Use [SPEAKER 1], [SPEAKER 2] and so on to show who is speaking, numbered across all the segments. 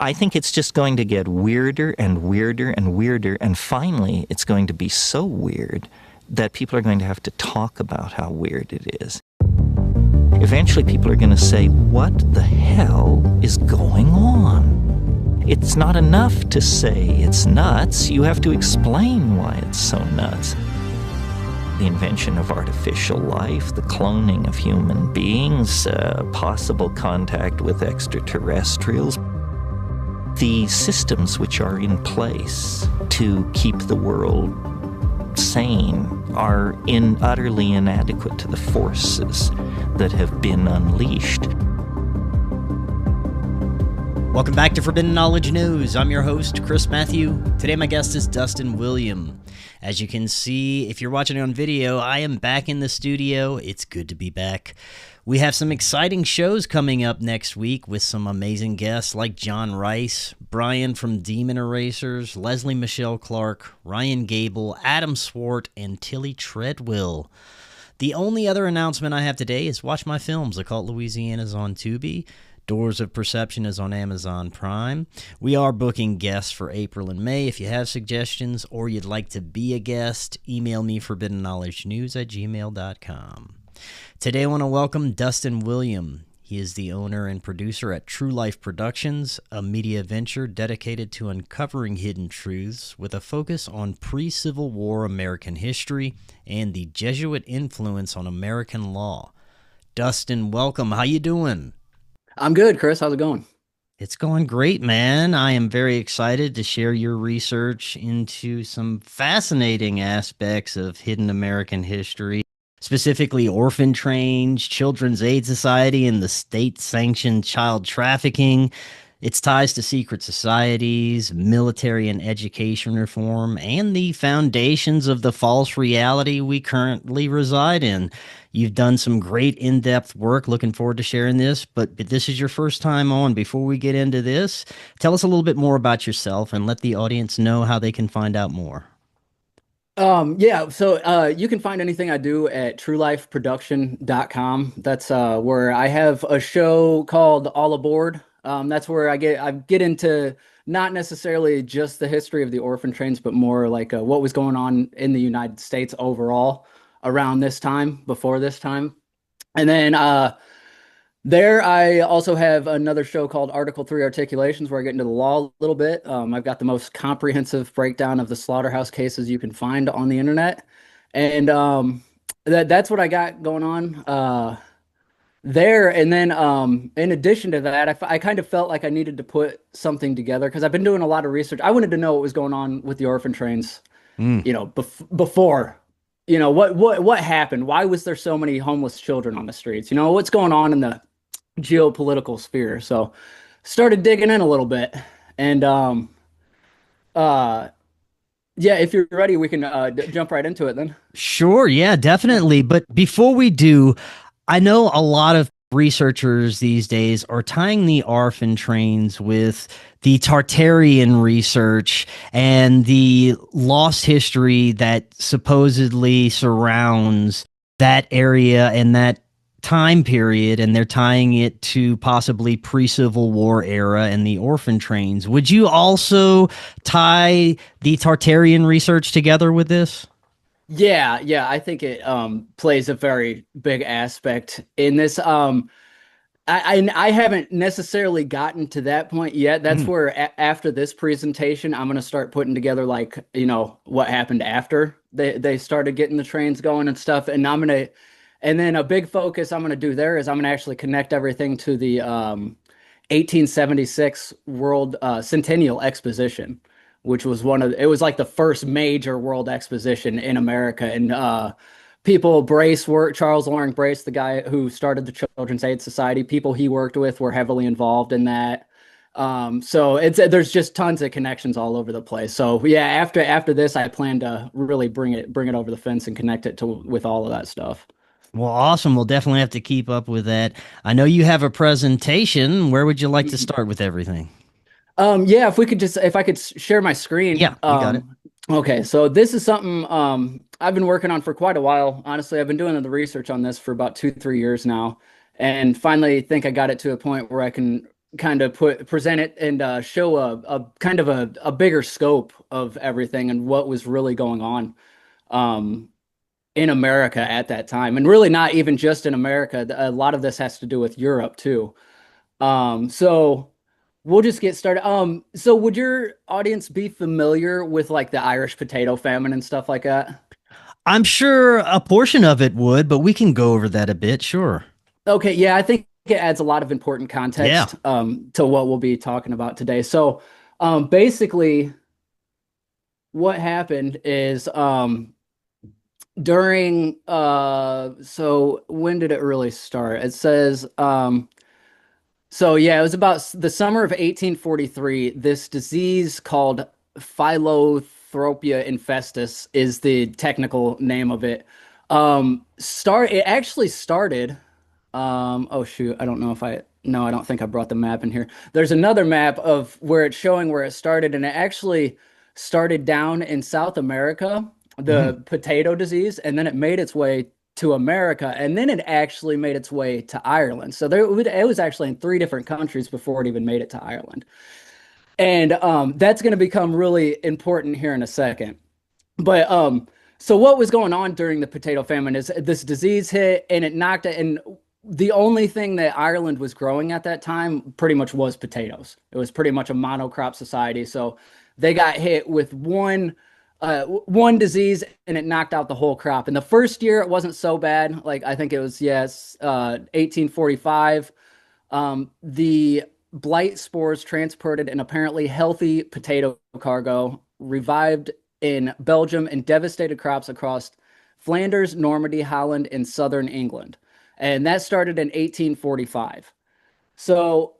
[SPEAKER 1] I think it's just going to get weirder and weirder and weirder, and finally it's going to be so weird that people are going to have to talk about how weird it is. Eventually people are going to say, what the hell is going on? It's not enough to say it's nuts. You have to explain why it's so nuts. The invention of artificial life, the cloning of human beings, possible contact with extraterrestrials, the systems which are in place to keep the world sane are utterly inadequate to the forces that have been unleashed.
[SPEAKER 2] Welcome back to Forbidden Knowledge News. I'm your host, Chris Matthew. Today my guest is Dustin William. As you can see, if you're watching it on video, I am back in the studio. It's good to be back. We have some exciting shows coming up next week with some amazing guests like John Rice, Brian from Demon Erasers, Leslie Michelle Clark, Ryan Gable, Adam Swart, and Tilly Treadwell. The only other announcement I have today is watch my films. Occult Louisiana is on Tubi. Doors of Perception is on Amazon Prime. We are booking guests for April and May. If you have suggestions or you'd like to be a guest, email me forbiddenknowledgenews@gmail.com. Today I want to welcome Dustin William. He is the owner and producer at True Life Productions, a media venture dedicated to uncovering hidden truths with a focus on pre-Civil War American history and the Jesuit influence on American law. Dustin, welcome. How you doing?
[SPEAKER 3] I'm good, Chris. How's it going?
[SPEAKER 2] It's going great, man. I am very excited to share your research into some fascinating aspects of hidden American history, specifically orphan trains, Children's Aid Society, and the state-sanctioned child trafficking, its ties to secret societies, military and education reform, and the foundations of the false reality we currently reside in. You've done some great in-depth work. Looking forward to sharing this, but this is your first time on. Before we get into this, tell us a little bit more about yourself and let the audience know how they can find out more.
[SPEAKER 3] So you can find anything I do at truelifeproduction.com. That's where I have a show called All Aboard. That's where I get into not necessarily just the history of the orphan trains, but more like what was going on in the United States overall around this time, before this time. And then there I also have another show called Article 3 Articulations, where I get into the law a little bit. I've got the most comprehensive breakdown of the slaughterhouse cases you can find on the internet. And that's what I got going on there. And then in addition to that, I kind of felt like I needed to put something together because I've been doing a lot of research. I wanted to know what was going on with the orphan trains, before, what happened? Why was there so many homeless children on the streets? What's going on in the geopolitical sphere? So started digging in a little bit. And if you're ready, we can jump right into it then.
[SPEAKER 2] Sure, yeah, definitely. But before we do, I know a lot of researchers these days are tying the orphan trains with the Tartarian research and the lost history that supposedly surrounds that area and that time period, and they're tying it to possibly pre-Civil War era and the orphan trains. Would you also tie the Tartarian research together with this?
[SPEAKER 3] Yeah, I think it plays a very big aspect in this. I haven't necessarily gotten to that point yet. That's where after this presentation, I'm going to start putting together what happened after they started getting the trains going and stuff. And then a big focus I'm going to do there is I'm going to actually connect everything to the 1876 World Centennial Exposition, which was it was like the first major world exposition in America. And Charles Loring Brace, the guy who started the Children's Aid Society, people he worked with were heavily involved in that. So there's just tons of connections all over the place. So yeah, after this, I plan to really bring it over the fence and connect it with all of that stuff.
[SPEAKER 2] Well, awesome. We'll definitely have to keep up with that. I know you have a presentation. Where would you like to start with everything?
[SPEAKER 3] If I could share my screen.
[SPEAKER 2] Yeah, you got it.
[SPEAKER 3] Okay, so this is something I've been working on for quite a while. Honestly, I've been doing the research on this for about 2-3 years now, and finally think I got it to a point where I can kind of present it and show a kind of a bigger scope of everything and what was really going on um, in America at that time, and really not even just in America. A lot of this has to do with Europe too. So we'll just get started. So would your audience be familiar with like the Irish potato famine and stuff like that?
[SPEAKER 2] I'm sure a portion of it would, but we can go over that a bit. Sure.
[SPEAKER 3] Okay, yeah, I think it adds a lot of important
[SPEAKER 2] Yeah.
[SPEAKER 3] context to what we'll be talking about today. So, basically, what happened is during so when did it really start? It says so yeah, it was about the summer of 1843. This disease called Philothropia infestus is the technical name of it. It actually started. Oh shoot, I don't know if I no, I don't think I brought the map in here. There's another map of where it's showing where it started, and it actually started down in South America,
[SPEAKER 2] Hmm.
[SPEAKER 3] the potato disease, and then it made its way to America, and then it actually made its way to Ireland. So it was actually in three different countries before it even made it to Ireland. And that's going to become really important here in a second. But so what was going on during the potato famine is this disease hit and it knocked it, and the only thing that Ireland was growing at that time pretty much was potatoes. It was pretty much a monocrop society. So they got hit with one disease and it knocked out the whole crop. And the first year it wasn't so bad. Like I think it was, yes, 1845. The blight spores transported an apparently healthy potato cargo revived in Belgium and devastated crops across Flanders, Normandy, Holland, and southern England. And that started in 1845. So,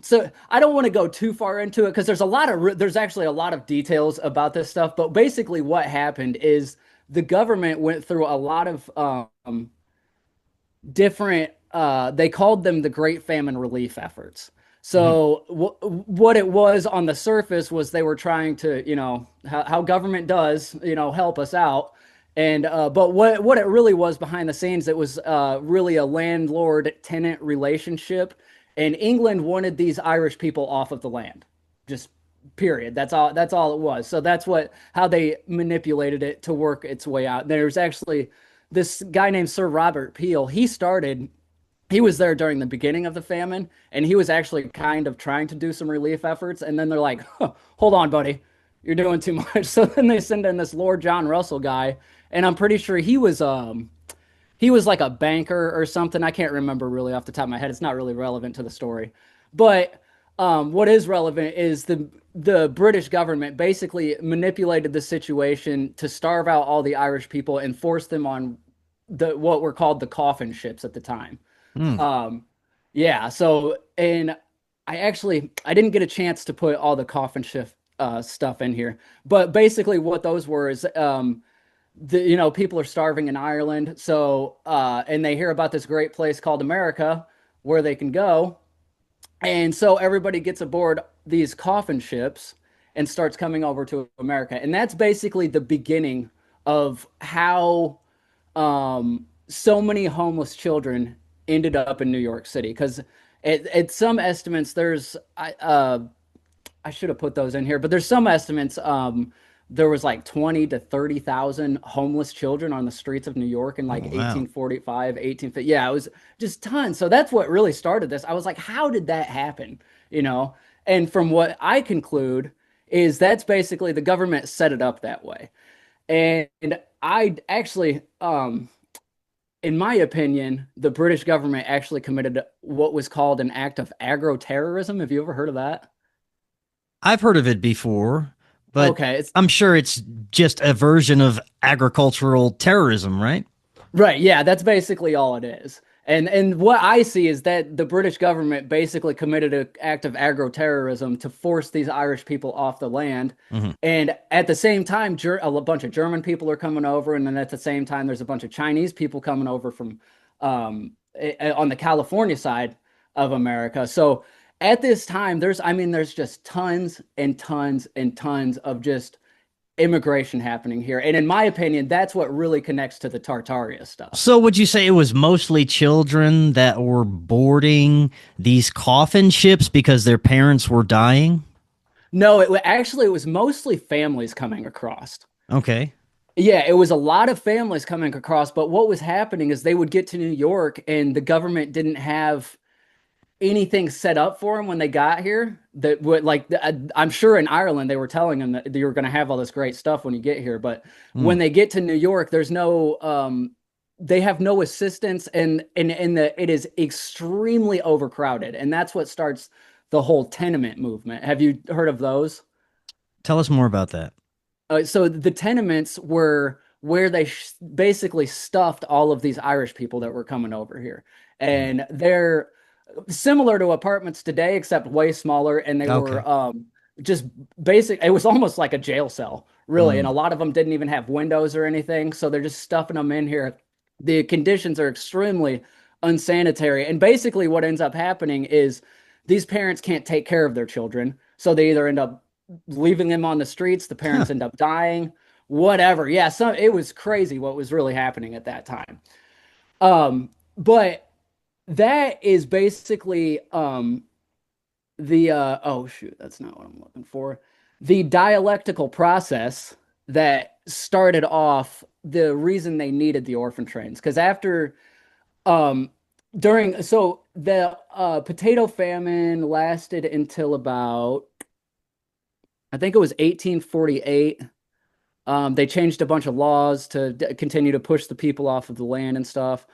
[SPEAKER 3] so I don't want to go too far into it because there's actually a lot of details about this stuff. But basically, what happened is the government went through a lot of different they called them the Great Famine relief efforts.
[SPEAKER 2] Hmm.
[SPEAKER 3] So what it was on the surface was they were trying to, how government does, help us out. And but what it really was behind the scenes, it was really a landlord tenant relationship, and England wanted these Irish people off of the land. Just period. That's all it was. So that's what how they manipulated it to work its way out. There's actually this guy named Sir Robert Peel. He was there during the beginning of the famine, and he was actually kind of trying to do some relief efforts. And then they're like, huh, hold on, buddy, you're doing too much. So then they send in this Lord John Russell guy, and I'm pretty sure he was like a banker or something. I can't remember really off the top of my head. It's not really relevant to the story. But what is relevant is the British government basically manipulated the situation to starve out all the Irish people and force them on the what were called the coffin ships at the time.
[SPEAKER 2] Hmm.
[SPEAKER 3] Um, yeah. So, and I didn't get a chance to put all the coffin shift stuff in here, but basically what those were is people are starving in Ireland, so and they hear about this great place called America where they can go, and so everybody gets aboard these coffin ships and starts coming over to America, and that's basically the beginning of how so many homeless children ended up in New York City. Because at some estimates, I should have put those in here, but there's some estimates. There was like 20 to 30,000 homeless children on the streets of New York in like
[SPEAKER 2] Oh, wow.
[SPEAKER 3] 1845, 1850. Yeah, it was just tons. So that's what really started this. I was like, how did that happen? You know? And from what I conclude is that's basically the government set it up that way. And I actually, in my opinion, the British government actually committed what was called an act of agro-terrorism. Have you ever heard of that?
[SPEAKER 2] I've heard of it before, but
[SPEAKER 3] Okay, it's
[SPEAKER 2] I'm sure it's just a version of agricultural terrorism, right?
[SPEAKER 3] right. Yeah, that's basically all it is. And what I see is that the British government basically committed an act of agro-terrorism to force these Irish people off the land.
[SPEAKER 2] Hmm.
[SPEAKER 3] And at the same time, a bunch of German people are coming over, and then at the same time, there's a bunch of Chinese people coming over from on the California side of America. So at this time, there's just tons and tons and tons of just immigration happening here. And in my opinion, that's what really connects to the Tartaria stuff.
[SPEAKER 2] So would you say it was mostly children that were boarding these coffin ships because their parents were dying?
[SPEAKER 3] No, actually it was mostly families coming across.
[SPEAKER 2] Okay.
[SPEAKER 3] Yeah, it was a lot of families coming across, but what was happening is they would get to New York and the government didn't have anything set up for them when they got here. That would I'm sure in Ireland they were telling them that you're going to have all this great stuff when you get here, but when they get to New York, there's no they have no assistance, and it is extremely overcrowded, and that's what starts the whole tenement movement. Have you heard of those?
[SPEAKER 2] Tell us more about that.
[SPEAKER 3] So the tenements were where they basically stuffed all of these Irish people that were coming over here, and they're similar to apartments today, except way smaller. And they
[SPEAKER 2] Okay.
[SPEAKER 3] were just basic. It was almost like a jail cell, really. And a lot of them didn't even have windows or anything. So they're just stuffing them in here. The conditions are extremely unsanitary. And basically what ends up happening is these parents can't take care of their children. So they either end up leaving them on the streets, the parents end up dying, whatever. Yeah, so it was crazy what was really happening at that time. But that is basically the oh shoot, that's not what I'm looking for. The dialectical process that started off the reason they needed the orphan trains. Because after during so the potato famine lasted until about, I think it was 1848. They changed a bunch of laws to continue to push the people off of the land and stuff.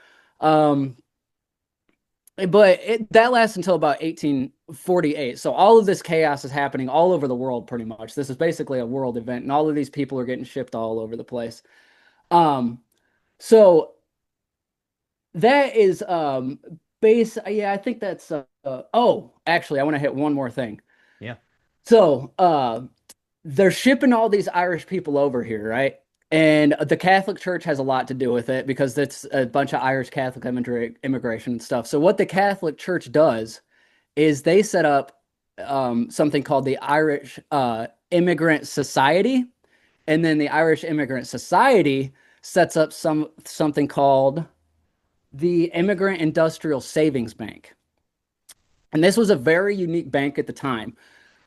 [SPEAKER 3] But that lasts until about 1848. So all of this chaos is happening all over the world, pretty much. This is basically a world event, and all of these people are getting shipped all over the place. So that is base. Yeah, I think that's. Oh, actually, I want to hit one more thing.
[SPEAKER 2] Yeah.
[SPEAKER 3] So they're shipping all these Irish people over here, right? And the Catholic Church has a lot to do with it because it's a bunch of Irish Catholic immigration and stuff. So what the Catholic Church does is they set up something called the Irish Immigrant Society, and then the Irish Immigrant Society sets up something called the Immigrant Industrial Savings Bank. And this was a very unique bank at the time.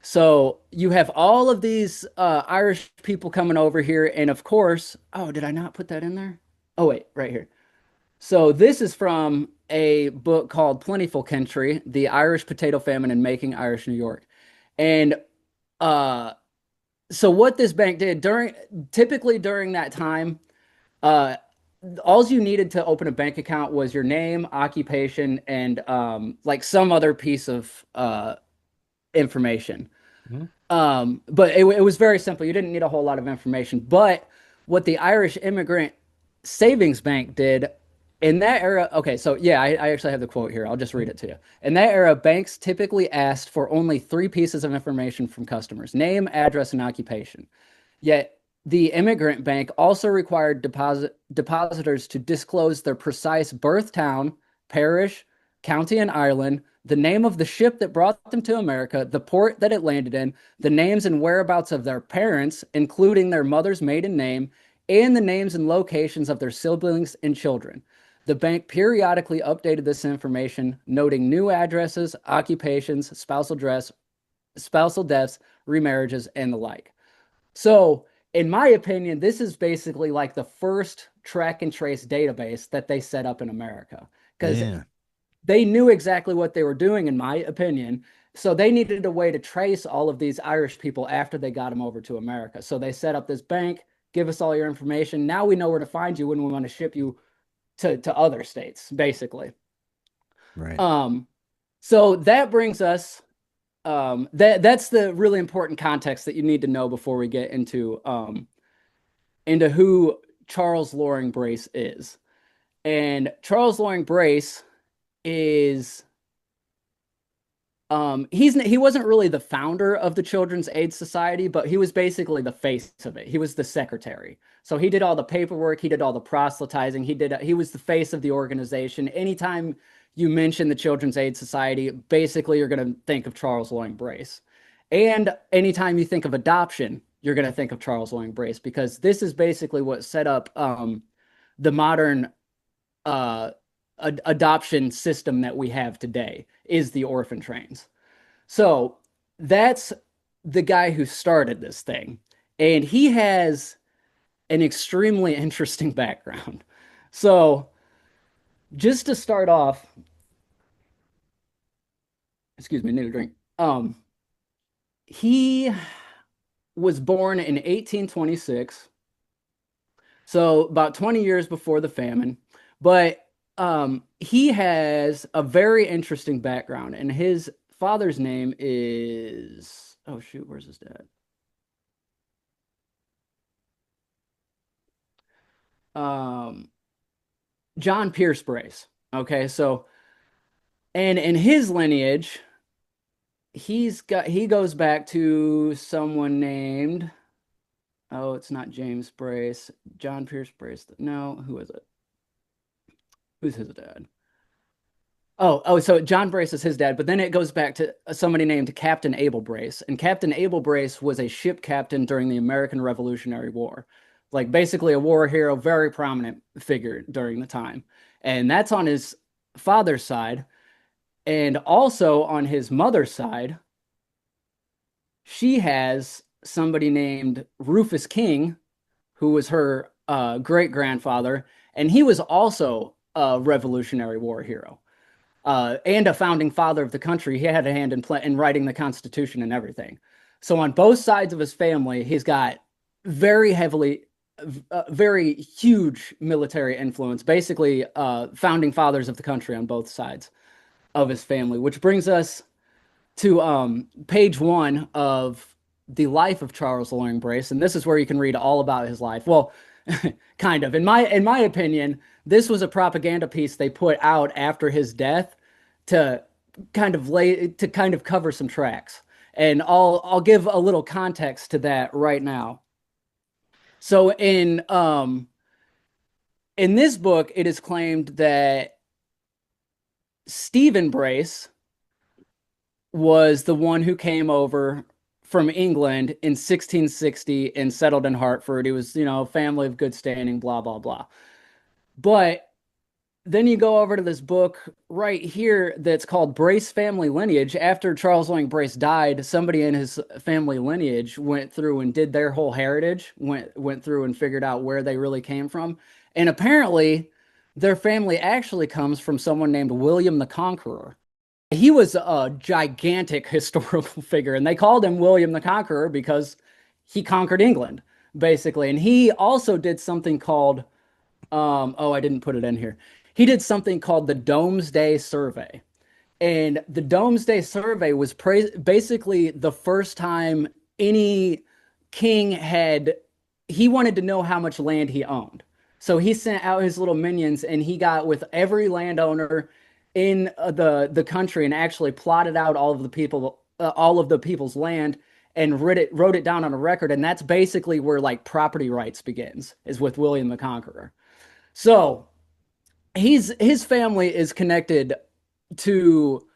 [SPEAKER 3] So you have all of these Irish people coming over here, and of course, oh, did I not put that in there? Oh, wait, right here. So this is from a book called Plentiful Country, The Irish Potato Famine and Making Irish New York. And so what this bank did typically during that time, all you needed to open a bank account was your name, occupation, and like some other piece of information. But it was very simple. You didn't need a whole lot of information. But what the Irish Immigrant Savings Bank did in that era, okay, so yeah, I actually have the quote here. I'll just read it to you. In that era, banks typically asked for only three pieces of information from customers: name, address, and occupation. Yet the immigrant bank also required depositors to disclose their precise birth town, parish, county in Ireland, the name of the ship that brought them to America, the port that it landed in, the names and whereabouts of their parents, including their mother's maiden name, and the names and locations of their siblings and children. The bank periodically updated this information, noting new addresses, occupations, spousal deaths, remarriages, and the like. So, in my opinion, this is basically like the first track and trace database that they set up in America. Because they knew exactly what they were doing, in my opinion. So they needed a way to trace all of these Irish people after they got them over to America. So they set up this bank, give us all your information. Now we know where to find you when we want to ship you to other states, basically.
[SPEAKER 2] Right.
[SPEAKER 3] So that brings us, that's the really important context that you need to know before we get into who Charles Loring Brace is. And Charles Loring Brace is he wasn't really the founder of the Children's Aid Society, but he was basically the face of it. He was the secretary. So he did all the paperwork, he did all the proselytizing, he was the face of the organization. Anytime you mention the Children's Aid Society, basically you're going to think of Charles Loring Brace. And anytime you think of adoption, you're going to think of Charles Loring Brace, because this is basically what set up the modern uh, adoption system that we have today, is the orphan trains. So that's the guy who started this thing. And he has an extremely interesting background. So just to start off, excuse me, need a drink. He was born in 1826, so about 20 years before the famine. But he has a very interesting background, and his father's name is, oh shoot, where's his dad? Um, John Pierce Brace. Okay, so and in his lineage, he goes back to someone named, oh, it's not James Brace, John Pierce Brace. No, who is it? Who's his dad? So John Brace is his dad, but then it goes back to somebody named Captain Abel Brace. And Captain Abel Brace was a ship captain during the American Revolutionary War. Like basically a war hero, very prominent figure during the time. And that's on his father's side. And also on his mother's side, she has somebody named Rufus King, who was her great grandfather. And he was also a Revolutionary War hero. And a founding father of the country. He had a hand in writing the Constitution and everything. So on both sides of his family, he's got very very huge military influence, basically founding fathers of the country on both sides of his family, which brings us to page 1 of the life of Charles Loring Brace. And this is where you can read all about his life. Well, kind of. In my opinion, this was a propaganda piece they put out after his death to kind of cover some tracks. And I'll give a little context to that right now. So in this book, it is claimed that Stephen Brace was the one who came over from England in 1660 and settled in Hartford. He was, family of good standing, blah, blah, blah. But then you go over to this book right here that's called Brace Family Lineage. After Charles Loring Brace died, somebody in his family lineage went through and did their whole heritage, went through and figured out where they really came from. And apparently their family actually comes from someone named William the Conqueror. He was a gigantic historical figure, and they called him William the Conqueror because he conquered England, basically. And he also did something called, I didn't put it in here. He did something called the Domesday Survey. And the Domesday Survey was basically the first time any king he wanted to know how much land he owned. So he sent out his little minions, and he got with every landowner in the country and actually plotted out all of the people's land and wrote it down on a record. And that's basically where like property rights begins, is with William the Conqueror. So his family is connected to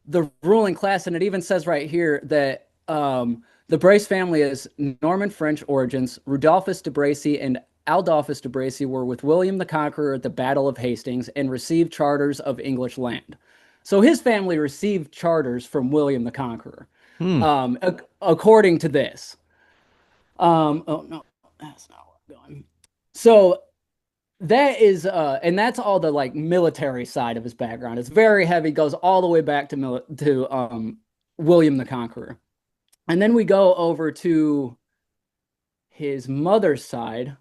[SPEAKER 3] the ruling class, and it even says right here that the Brace family is Norman French origins. Rudolphus de Bracy and Adolphus de Bracy were with William the Conqueror at the Battle of Hastings and received charters of English land. So his family received charters from William the Conqueror, according to this. Oh no, that's not where I'm going. So that is, and that's all the like military side of his background. It's very heavy, goes all the way back to William the Conqueror. And then we go over to his mother's side,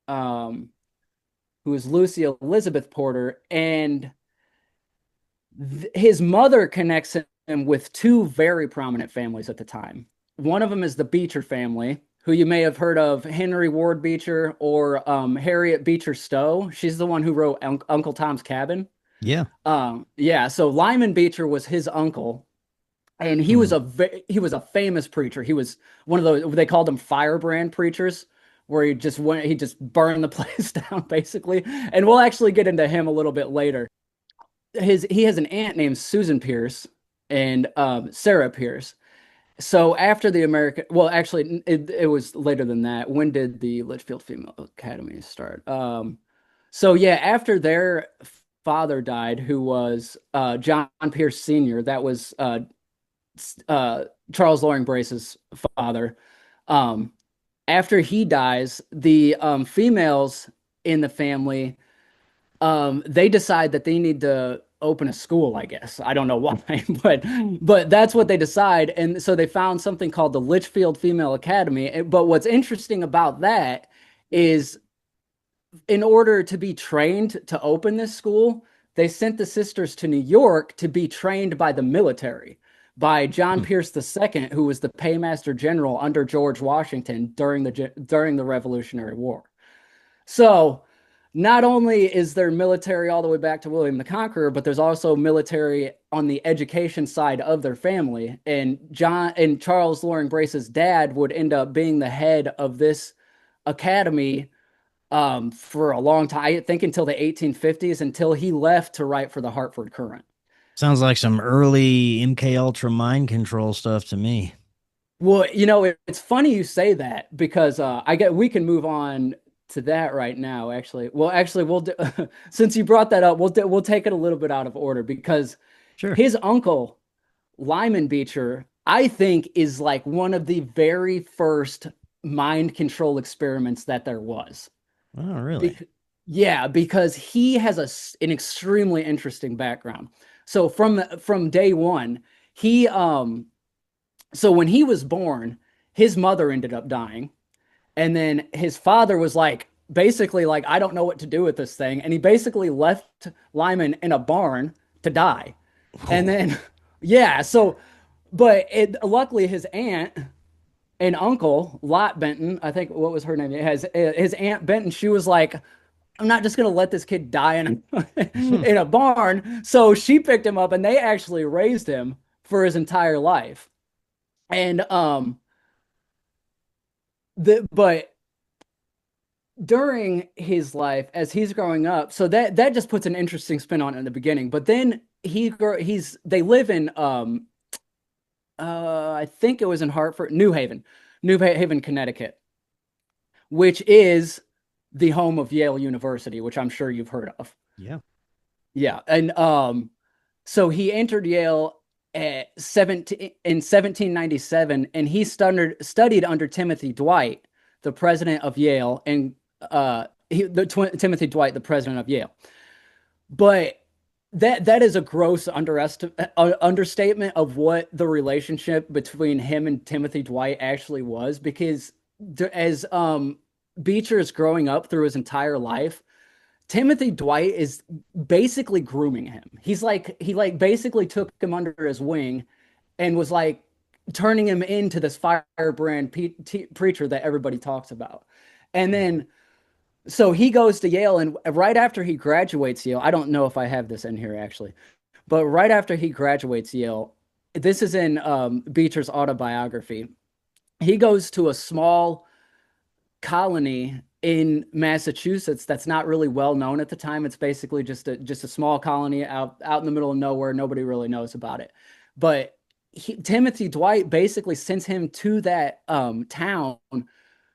[SPEAKER 3] who is Lucy Elizabeth Porter, and his mother connects him with two very prominent families at the time. One of them is the Beecher family, who you may have heard of, Henry Ward Beecher or Harriet Beecher Stowe. She's the one who wrote Uncle Tom's Cabin.
[SPEAKER 2] Yeah.
[SPEAKER 3] So Lyman Beecher was his uncle, and he was a famous preacher. He was one of those, they called him firebrand preachers, where he just burned the place down, basically. And we'll actually get into him a little bit later. He has an aunt named Susan Pierce and Sarah Pierce. So after the American, well, actually, it was later than that. When did the Litchfield Female Academy start? So yeah, after their father died, who was John Pierce Sr., that was uh, Charles Loring Brace's father. Um, After he dies, the females in the family they decide that they need to open a school, I guess. I don't know why, but that's what they decide. And so they found something called the Litchfield Female Academy. But what's interesting about that is in order to be trained to open this school, they sent the sisters to New York to be trained by the military, by John Pierce II, who was the paymaster general under George Washington during the Revolutionary War. So not only is there military all the way back to William the Conqueror, but there's also military on the education side of their family. And Charles Loring Brace's dad would end up being the head of this academy for a long time, I think until the 1850s, until he left to write for the Hartford Courant.
[SPEAKER 2] Sounds like some early MK Ultra mind control stuff to me.
[SPEAKER 3] Well, it's funny you say that because we can move on to that right now. Actually, we'll do, since you brought that up, we'll take it a little bit out of order because
[SPEAKER 2] Sure.
[SPEAKER 3] his uncle Lyman Beecher, I think, is like one of the very first mind control experiments that there was.
[SPEAKER 2] Oh, really?
[SPEAKER 3] Yeah, because he has an extremely interesting background. So from day one, he so when he was born, his mother ended up dying. And then his father was like, basically, like, I don't know what to do with this thing. And he basically left Lyman in a barn to die. And then, yeah, so, but luckily his aunt and uncle, Lot Benton, I think, what was her name? It has his aunt Benton. She was like, I'm not just going to let this kid die in a barn. So she picked him up and they actually raised him for his entire life. And, but during his life as he's growing up, so that just puts an interesting spin on it in the beginning. But then they live in I think it was in New Haven, Connecticut, which is the home of Yale University, which I'm sure you've heard of.
[SPEAKER 2] Yeah.
[SPEAKER 3] Yeah, and so he entered Yale in 1797, and he studied under Timothy Dwight, the president of Yale, and Timothy Dwight, the president of Yale. But that is a gross understatement of what the relationship between him and Timothy Dwight actually was, because as Beecher is growing up through his entire life, Timothy Dwight is basically grooming him. He basically took him under his wing and was like turning him into this firebrand preacher that everybody talks about. And then, so he goes to Yale, and right after he graduates Yale, I don't know if I have this in here actually, but right after he graduates Yale, this is in Beecher's autobiography. He goes to a small colony in Massachusetts that's not really well known at the time. It's basically just a small colony out in the middle of nowhere. Nobody really knows about it. But Timothy Dwight basically sends him to that town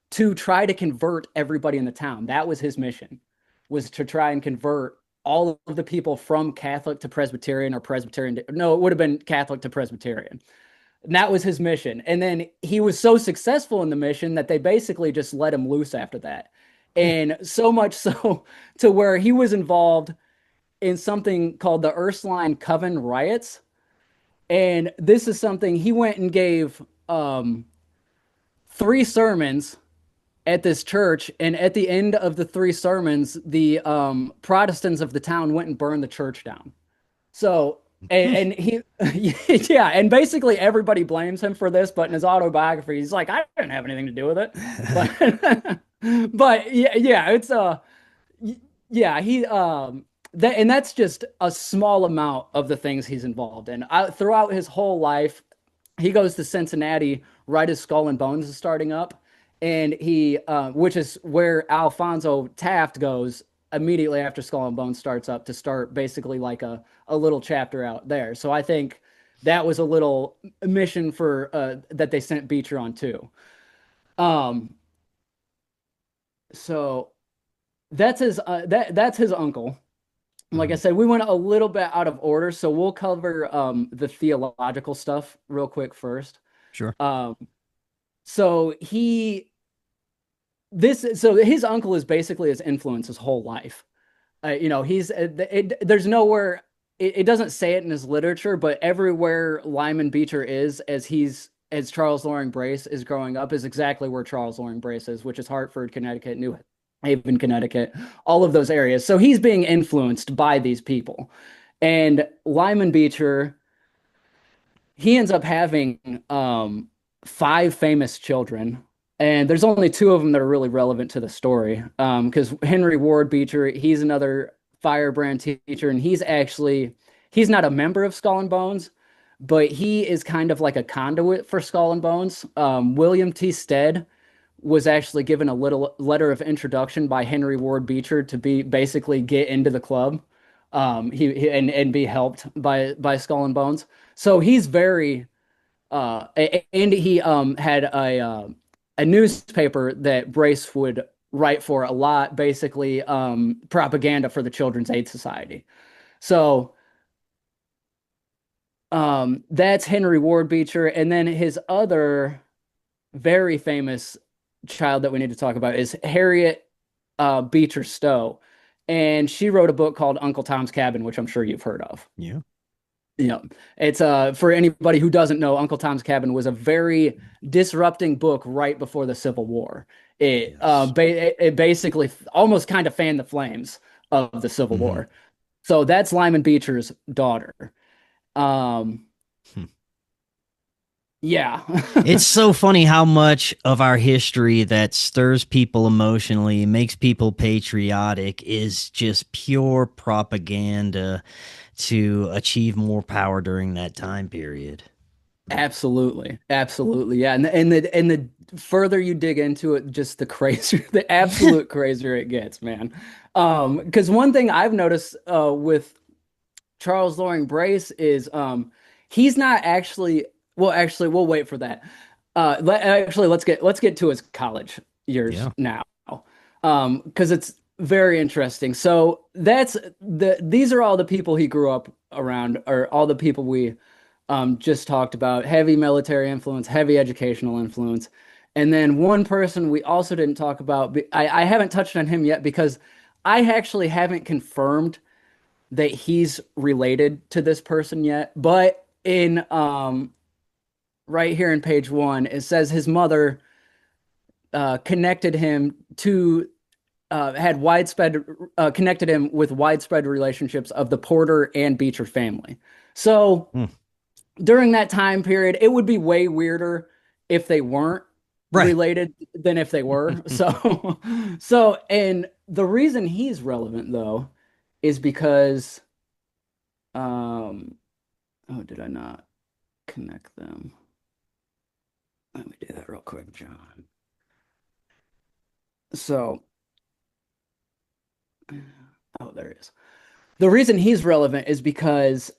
[SPEAKER 3] to try to convert everybody in the town. That was his mission, was to try and convert all of the people from Catholic to Presbyterian, or Presbyterian. No, it would have been Catholic to Presbyterian. And that was his mission. And then he was so successful in the mission that they basically just let him loose after that. And so much so to where he was involved in something called the Ursuline Coven riots. And this is something he went and gave 3 sermons at this church. And at the end of the 3 sermons, the Protestants of the town went and burned the church down. So, and he, yeah, and basically everybody blames him for this, but in his autobiography, he's like, I didn't have anything to do with it. But yeah, it's yeah, and that's just a small amount of the things he's involved in. Throughout his whole life, he goes to Cincinnati right as Skull and Bones is starting up, and which is where Alfonso Taft goes immediately after Skull and Bones starts up, to start basically like a little chapter out there. So I think that was a little mission for that they sent Beecher on too. Um, so that's his uncle. Like I
[SPEAKER 2] Mhm.
[SPEAKER 3] said, we went a little bit out of order, so we'll cover the theological stuff real quick first.
[SPEAKER 2] Sure.
[SPEAKER 3] Um, so he so his uncle is basically his influence his whole life. He's there's nowhere it doesn't say it in his literature, but everywhere Lyman Beecher is as Charles Loring Brace is growing up is exactly where Charles Loring Brace is, which is Hartford, Connecticut, New Haven, Connecticut, all of those areas. So he's being influenced by these people. And Lyman Beecher, he ends up having five famous children, and there's only two of them that are really relevant to the story. Because Henry Ward Beecher, he's another firebrand teacher, and he's not a member of Skull and Bones, but he is kind of like a conduit for Skull and Bones. William T. Stead was actually given a little letter of introduction by Henry Ward Beecher to be basically get into the club. And be helped by Skull and Bones. So he's very and he had a newspaper that Brace would write for a lot, basically propaganda for the Children's Aid Society. So that's Henry Ward Beecher, and then his other very famous child that we need to talk about is Harriet Beecher Stowe, and she wrote a book called Uncle Tom's Cabin, which I'm sure you've heard of.
[SPEAKER 2] Yeah.
[SPEAKER 3] Yeah, it's for anybody who doesn't know, Uncle Tom's Cabin was a very disrupting book right before the Civil War.
[SPEAKER 2] Yes.
[SPEAKER 3] It basically almost kind of fanned the flames of the Civil
[SPEAKER 2] Hmm.
[SPEAKER 3] War. So that's Lyman Beecher's daughter. Um, yeah.
[SPEAKER 2] It's so funny how much of our history that stirs people emotionally, makes people patriotic, is just pure propaganda to achieve more power during that time period.
[SPEAKER 3] Absolutely. Absolutely. Yeah. And the further you dig into it, just the crazier, the absolute crazier it gets, man. Because one thing I've noticed with Charles Loring Brace is he's not actually well, actually, we'll wait for that. Let's get to his college years
[SPEAKER 2] Yeah.
[SPEAKER 3] now. Because it's very interesting. So these are all the people he grew up around, or all the people we just talked about: heavy military influence, heavy educational influence. And then one person we also didn't talk about, I haven't touched on him yet because I actually haven't confirmed that he's related to this person yet. But in right here in page one, it says his mother connected him to had widespread connected him with widespread relationships of the Porter and Beecher family. So
[SPEAKER 2] Hmm.
[SPEAKER 3] during that time period, it would be way weirder if they weren't
[SPEAKER 2] Right.
[SPEAKER 3] related than if they were. So, and the reason he's relevant though is because, um, oh, did I not connect them? Let me do that real quick, John. So, oh, there it is. The reason he's relevant is because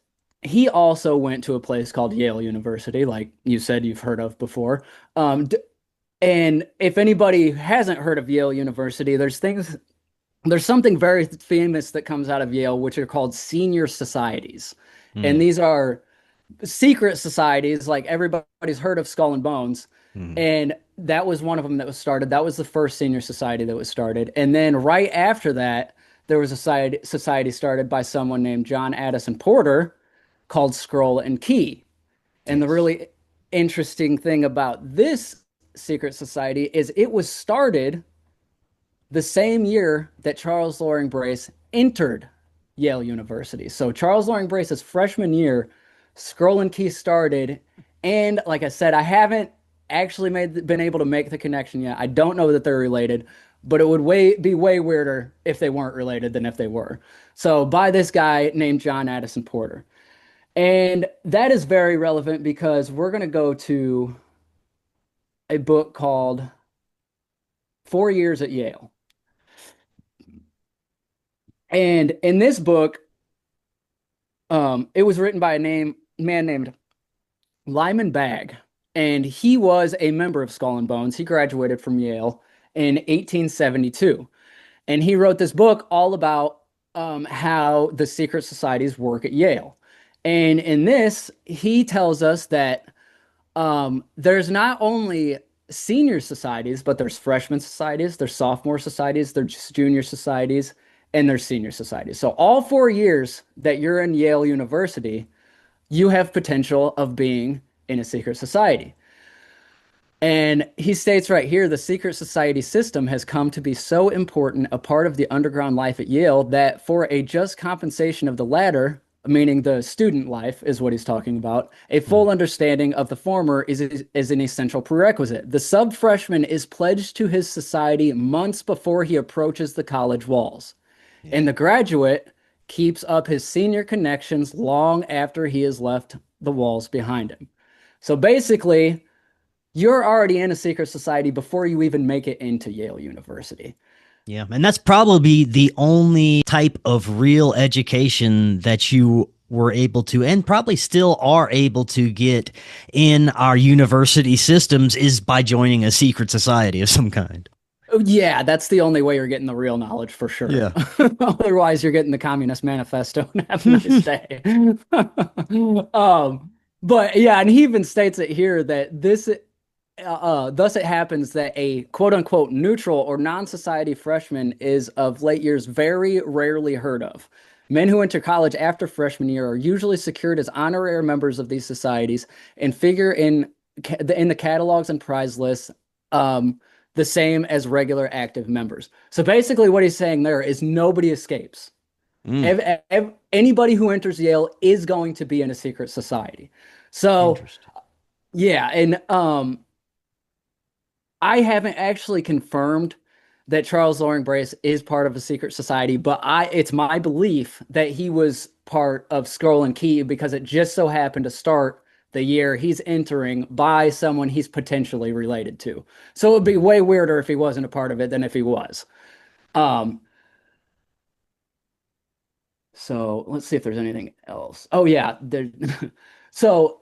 [SPEAKER 3] he also went to a place called Yale University, like you said you've heard of before. And if anybody hasn't heard of Yale University, there's something very famous that comes out of Yale, which are called senior societies.
[SPEAKER 2] Hmm.
[SPEAKER 3] And these are secret societies, like everybody's heard of Skull and Bones.
[SPEAKER 2] Hmm.
[SPEAKER 3] And that was one of them that was started. That was the first senior society that was started. And then right after that, there was a society started by someone named John Addison Porter called Scroll and Key. And the
[SPEAKER 2] Yes.
[SPEAKER 3] really interesting thing about this secret society is it was started the same year that Charles Loring Brace entered Yale University. So Charles Loring Brace's freshman year, Scroll and Key started, and like I said, I haven't actually been able to make the connection yet. I don't know that they're related, but it would be way weirder if they weren't related than if they were. So by this guy named John Addison Porter. And that is very relevant because we're going to go to a book called 4 Years at Yale. And in this book, it was written by a man named Lyman Bagg, and he was a member of Skull and Bones. He graduated from Yale in 1872, and he wrote this book all about how the secret societies work at Yale. And in this, he tells us that there's not only senior societies, but there's freshman societies, there's sophomore societies, there's junior societies, and there's senior societies. So all 4 years that you're in Yale University, you have potential of being in a secret society. And he states right here, the secret society system has come to be so important a part of the underground life at Yale that for a just compensation of the latter, meaning the student life is what he's talking about, a full understanding of the former is an essential prerequisite. The sub-freshman is pledged to his society months before he approaches the college walls. And the graduate keeps up his senior connections long after he has left the walls behind him. So basically, you're already in a secret society before you even make it into Yale University.
[SPEAKER 2] Yeah, and that's probably the only type of real education that you were able to, and probably still are able to get in our university systems, is by joining a secret society of some kind.
[SPEAKER 3] Yeah, that's the only way you're getting the real knowledge for sure.
[SPEAKER 2] Yeah.
[SPEAKER 3] Otherwise, you're getting the Communist Manifesto and have a nice day. But yeah, and he even states it here that thus it happens that a quote unquote neutral or non-society freshman is of late years very rarely heard of. Men who enter college after freshman year are usually secured as honorary members of these societies and figure in the catalogs and prize lists the same as regular active members. So basically what he's saying there is nobody escapes. Anybody who enters Yale is going to be in a secret society. So yeah, and I haven't actually confirmed that Charles Loring Brace is part of a secret society, but it's my belief that he was part of Scroll and Key because it just so happened to start the year he's entering by someone he's potentially related to. So it would be way weirder if he wasn't a part of it than if he was. So let's see if there's anything else. Oh yeah, so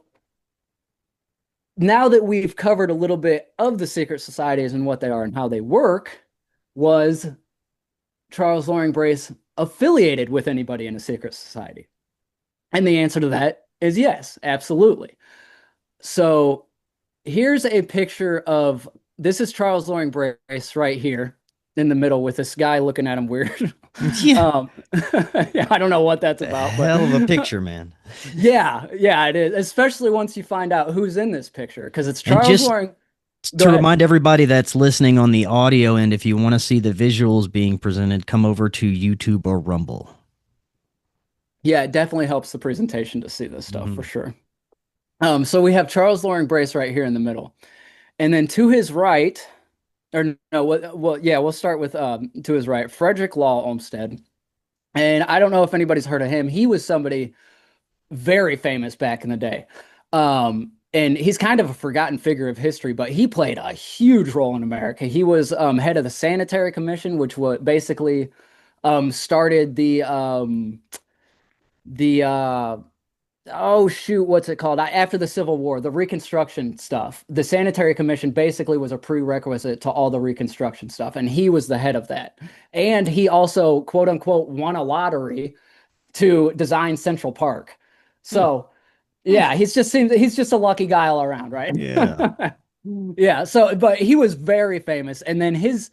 [SPEAKER 3] now that we've covered a little bit of the secret societies and what they are and how they work, was Charles Loring Brace affiliated with anybody in a secret society? And the answer to that is yes, absolutely. So here's a picture of, this is Charles Loring Brace right here in the middle with this guy looking at him weird.
[SPEAKER 2] Yeah.
[SPEAKER 3] Yeah, I don't know what that's about.
[SPEAKER 2] Hell of a picture, man.
[SPEAKER 3] Yeah, it is. Especially once you find out who's in this picture, because it's Charles Loring.
[SPEAKER 2] To remind everybody that's listening on the audio end, if you want to see the visuals being presented, come over to YouTube or Rumble.
[SPEAKER 3] Yeah, it definitely helps the presentation to see this stuff for sure. So we have Charles Loring Brace right here in the middle. And then to his right, or no, well, yeah, we'll start with to his right, Frederick Law Olmsted. And I don't know if anybody's heard of him. He was somebody very famous back in the day. And he's kind of a forgotten figure of history, but he played a huge role in America. He was head of the Sanitary Commission, which basically started oh shoot, what's it called? After the Civil War, the Reconstruction stuff. The Sanitary Commission basically was a prerequisite to all the Reconstruction stuff, and he was the head of that. And he also, quote unquote, won a lottery to design Central Park. So, yeah, he's just a lucky guy all around, right?
[SPEAKER 2] Yeah.
[SPEAKER 3] Yeah. So, but he was very famous, and then his,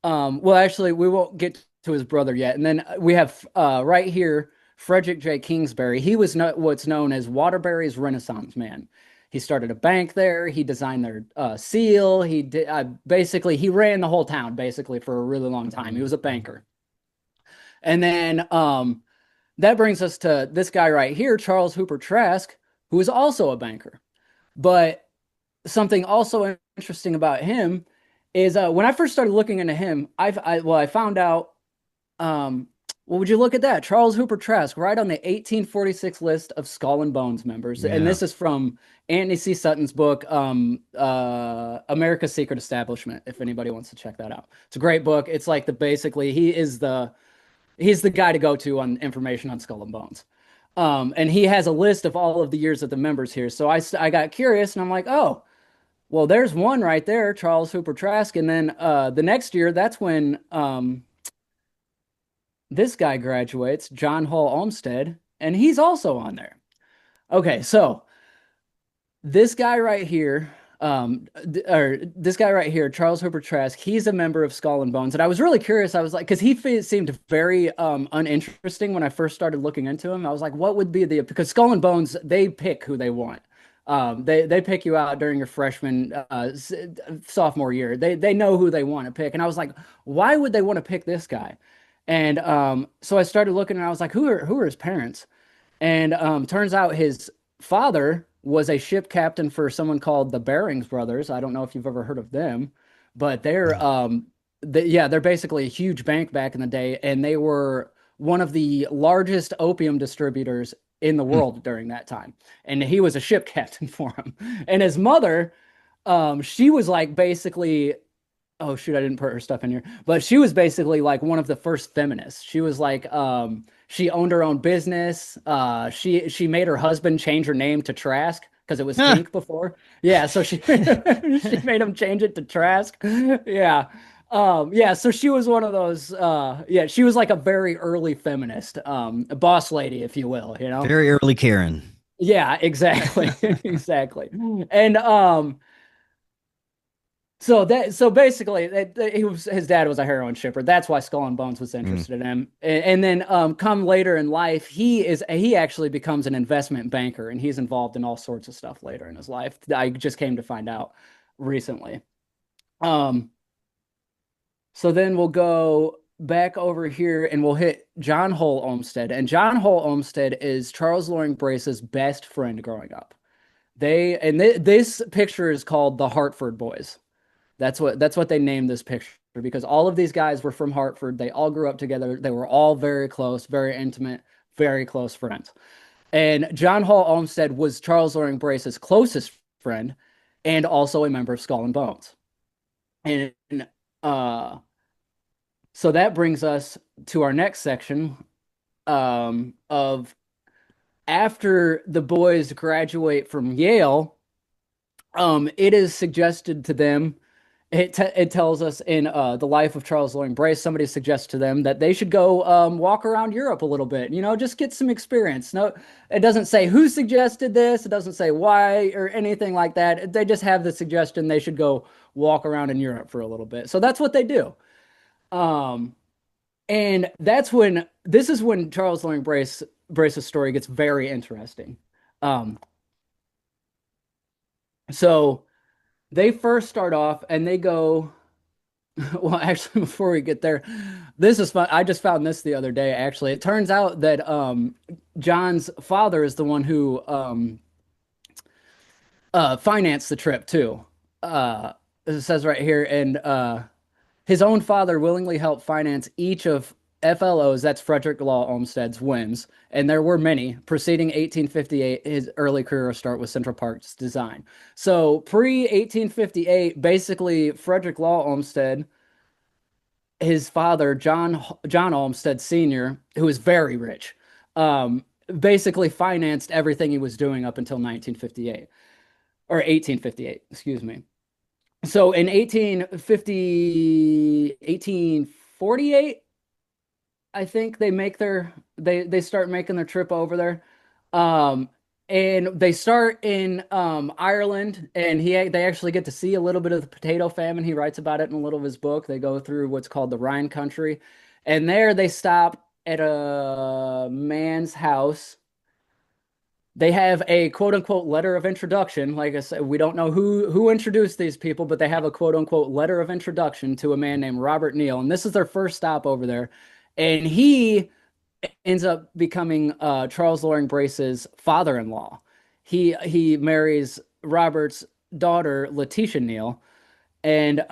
[SPEAKER 3] well, actually, we won't get to his brother yet. And then we have right here, Frederick J. Kingsbury. He was what's known as Waterbury's Renaissance man. He started a bank there. He designed their seal. He did basically, he ran the whole town basically for a really long time. He was a banker. And then that brings us to this guy right here, Charles Hooper Trask, who is also a banker. But something also interesting about him is when I first started looking into him, I found out, well, would you look at that? Charles Hooper Trask, right on the 1846 list of Skull and Bones members. Yeah. And this is from Anthony C. Sutton's book, America's Secret Establishment, if anybody wants to check that out. It's a great book. It's like basically, he's the guy to go to on information on Skull and Bones. And he has a list of all of the years of the members here. So I got curious and I'm like, oh, well, there's one right there, Charles Hooper Trask. And then the next year, that's when this guy graduates, John Hall Olmsted, and he's also on there. Okay, so this guy right here, or this guy right here, Charles Hooper Trask, he's a member of Skull and Bones. And I was really curious. I was like, because he seemed very uninteresting when I first started looking into him. I was like, what would be because Skull and Bones, they pick who they want. They pick you out during your freshman sophomore year. They know who they want to pick. And I was like, why would they want to pick this guy? And so I started looking and I was like, who are his parents? And turns out his father was a ship captain for someone called the Barings brothers. I don't know if you've ever heard of them, but they're basically a huge bank back in the day, and they were one of the largest opium distributors in the world during that time. And he was a ship captain for him. And his mother, she was like basically, oh shoot, I didn't put her stuff in here, but she was basically like one of the first feminists. She was like, she owned her own business. She made her husband change her name to Trask because it was Pink before. Yeah, so she she made him change it to Trask. Yeah. Yeah, so she was one of those yeah, she was like a very early feminist, a boss lady, if you will, you know.
[SPEAKER 2] Very early Karen.
[SPEAKER 3] Yeah, exactly. Exactly. And so basically, his dad was a heroin shipper. That's why Skull and Bones was interested in him. And then come later in life, he actually becomes an investment banker, and he's involved in all sorts of stuff later in his life. I just came to find out recently. So then we'll go back over here and we'll hit John Hull Olmsted. And John Hull Olmsted is Charles Loring Brace's best friend growing up. This picture is called the Hartford Boys. That's what they named this picture, because all of these guys were from Hartford. They all grew up together. They were all very close, very intimate, very close friends. And John Hall Olmsted was Charles Loring Brace's closest friend and also a member of Skull and Bones. And so that brings us to our next section of after the boys graduate from Yale, it is suggested to them. It tells us in the life of Charles Loring Brace, somebody suggests to them that they should go walk around Europe a little bit, just get some experience. No, it doesn't say who suggested this. It doesn't say why or anything like that. They just have the suggestion they should go walk around in Europe for a little bit. So that's what they do. And this is when Charles Loring Brace's story gets very interesting. So they first start off and they go, well, actually, before we get there, this is fun. I just found this the other day, actually. It turns out that John's father is the one who financed the trip too. It says right here, and his own father willingly helped finance each of FLO's, that's Frederick Law Olmsted's, whims, and there were many. Preceding 1858, his early career start with Central Park's design. So pre-1858, basically Frederick Law Olmsted, his father, John Olmsted Sr., who was very rich, basically financed everything he was doing up until 1958, or 1858, excuse me. So in 1848, I think they start making their trip over there. And they start in Ireland, and they actually get to see a little bit of the potato famine. He writes about it in a little of his book. They go through what's called the Rhine country, and there they stop at a man's house. They have a quote unquote letter of introduction. Like I said, we don't know who introduced these people, but they have a quote unquote letter of introduction to a man named Robert Neal. And this is their first stop over there. And he ends up becoming Charles Loring Brace's father-in-law. He marries Robert's daughter, Letitia Neal. And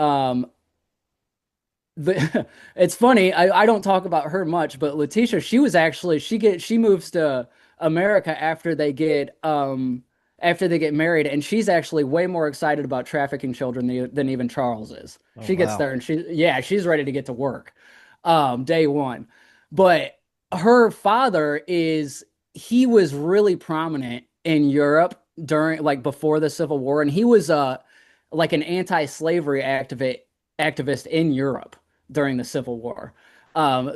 [SPEAKER 3] it's funny, I don't talk about her much, but Letitia, she moves to America after they get married, and she's actually way more excited about trafficking children than even Charles is. She gets there and she's ready to get to work day one. But her father is he was really prominent in Europe during like before the Civil War, and he was like an anti-slavery activist in Europe during the Civil War.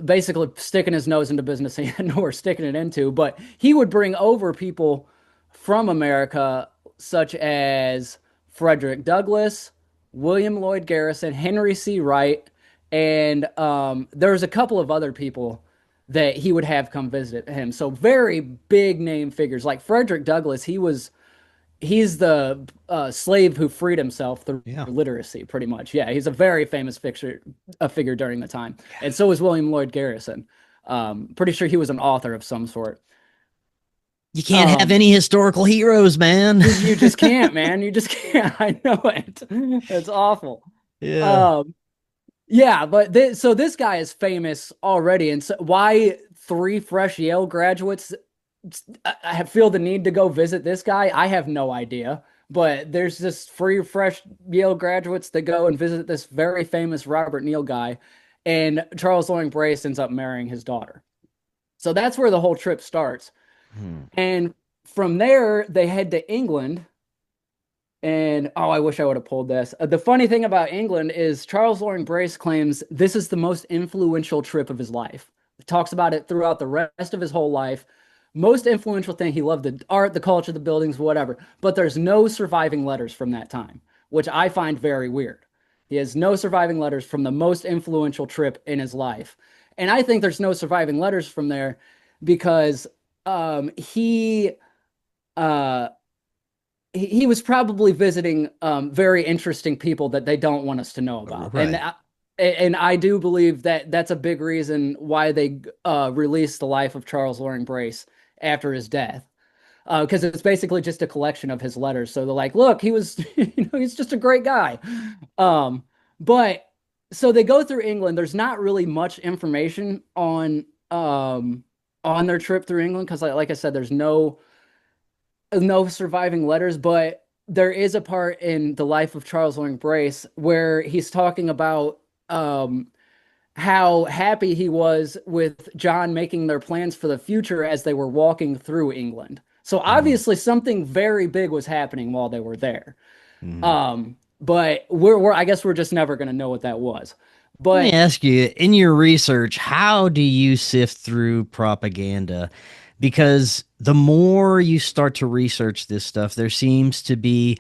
[SPEAKER 3] Basically sticking his nose into business he had nowhere sticking it into, but he would bring over people from America such as Frederick Douglass, William Lloyd Garrison, Henry C. Wright, and there was a couple of other people that he would have come visit him. So very big name figures like Frederick Douglass. He's the slave who freed himself through
[SPEAKER 2] Yeah.
[SPEAKER 3] literacy, pretty much. Yeah, he's a very famous figure during the time, and so was William Lloyd Garrison. Pretty sure he was an author of some sort.
[SPEAKER 2] You can't have any historical heroes, man.
[SPEAKER 3] You just can't, man. You just can't. I know it. It's awful.
[SPEAKER 2] Yeah.
[SPEAKER 3] Yeah, but so this guy is famous already, and so why three fresh Yale graduates I feel the need to go visit this guy? I have no idea, but there's this free fresh Yale graduates that go and visit this very famous Robert Neal guy, and Charles Loring Brace ends up marrying his daughter. So that's where the whole trip starts. And from there, they head to England. And oh, I wish I would have pulled this. The funny thing about England is Charles Loring Brace claims this is the most influential trip of his life. He talks about it throughout the rest of his whole life. Most influential thing, he loved the art, the culture, the buildings, whatever. But there's no surviving letters from that time, which I find very weird. He has no surviving letters from the most influential trip in his life. And I think there's no surviving letters from there because he was probably visiting very interesting people that they don't want us to know about.
[SPEAKER 2] Right.
[SPEAKER 3] And I do believe that that's a big reason why they released the life of Charles Loring Brace after his death. Because it's basically just a collection of his letters. So they're like, look, he was, he's just a great guy. But so they go through England. There's not really much information on their trip through England because, like I said, there's no surviving letters. But there is a part in the life of Charles Loring Brace where he's talking about how happy he was with John making their plans for the future as they were walking through England. So obviously something very big was happening while they were there. But I guess we're just never going to know what that was. But
[SPEAKER 2] let me ask you, in your research, how do you sift through propaganda? Because the more you start to research this stuff, there seems to be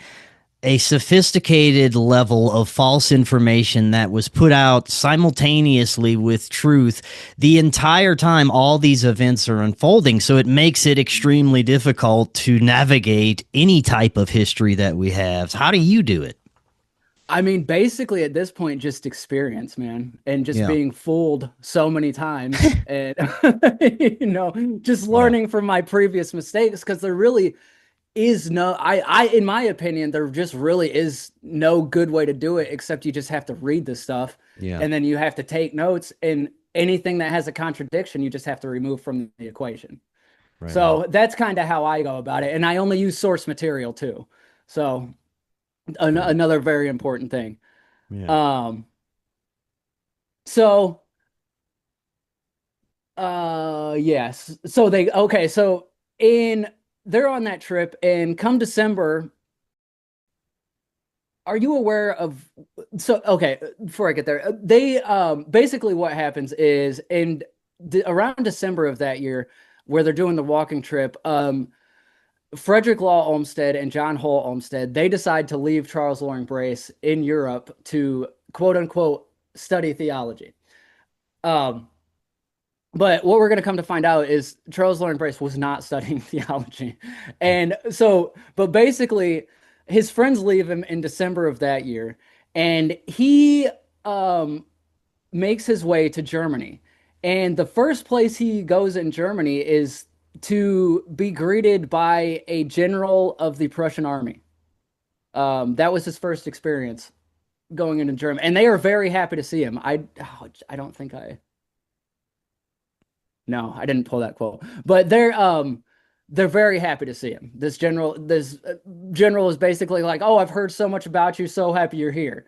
[SPEAKER 2] a sophisticated level of false information that was put out simultaneously with truth the entire time all these events are unfolding. So it makes it extremely difficult to navigate any type of history that we have. How do you do it?
[SPEAKER 3] I mean, basically at this point, just experience, man, and just being fooled so many times and, just learning from my previous mistakes. Cause there really is in my opinion, there just really is no good way to do it, except you just have to read this stuff.
[SPEAKER 2] Yeah.
[SPEAKER 3] And then you have to take notes, and anything that has a contradiction, you just have to remove from the equation. Right. So that's kind of how I go about it. And I only use source material too. So another very important thing. Yeah. Yes. So they're on that trip, and come December, are you aware of, before I get there, they, basically what happens is around December of that year, where they're doing the walking trip, Frederick Law Olmsted and John Hull Olmsted, they decide to leave Charles Loring Brace in Europe to quote unquote study theology. But what we're going to come to find out is Charles Loring Brace was not studying theology. And so, but basically his friends leave him in December of that year, and he makes his way to Germany. And the first place he goes in Germany is to be greeted by a general of the Prussian army. That was his first experience going into Germany, and they are very happy to see him. I don't think no, I didn't pull that quote, but they're very happy to see him. This general is basically like, oh, I've heard so much about you, so happy you're here.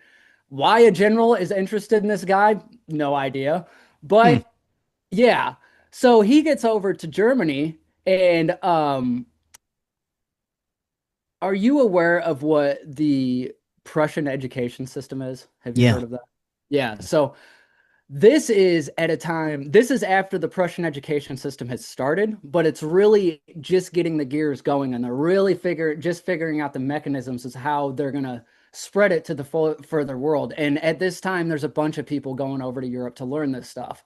[SPEAKER 3] Why a general is interested in this guy, no idea. But yeah, so he gets over to Germany, And are you aware of what the Prussian education system is? Have you
[SPEAKER 2] Yeah.
[SPEAKER 3] heard of that? Yeah. So this is at a time, this is after the Prussian education system has started, but it's really just getting the gears going, and they're really figuring out the mechanisms as how they're gonna spread it to the further world. And at this time, there's a bunch of people going over to Europe to learn this stuff.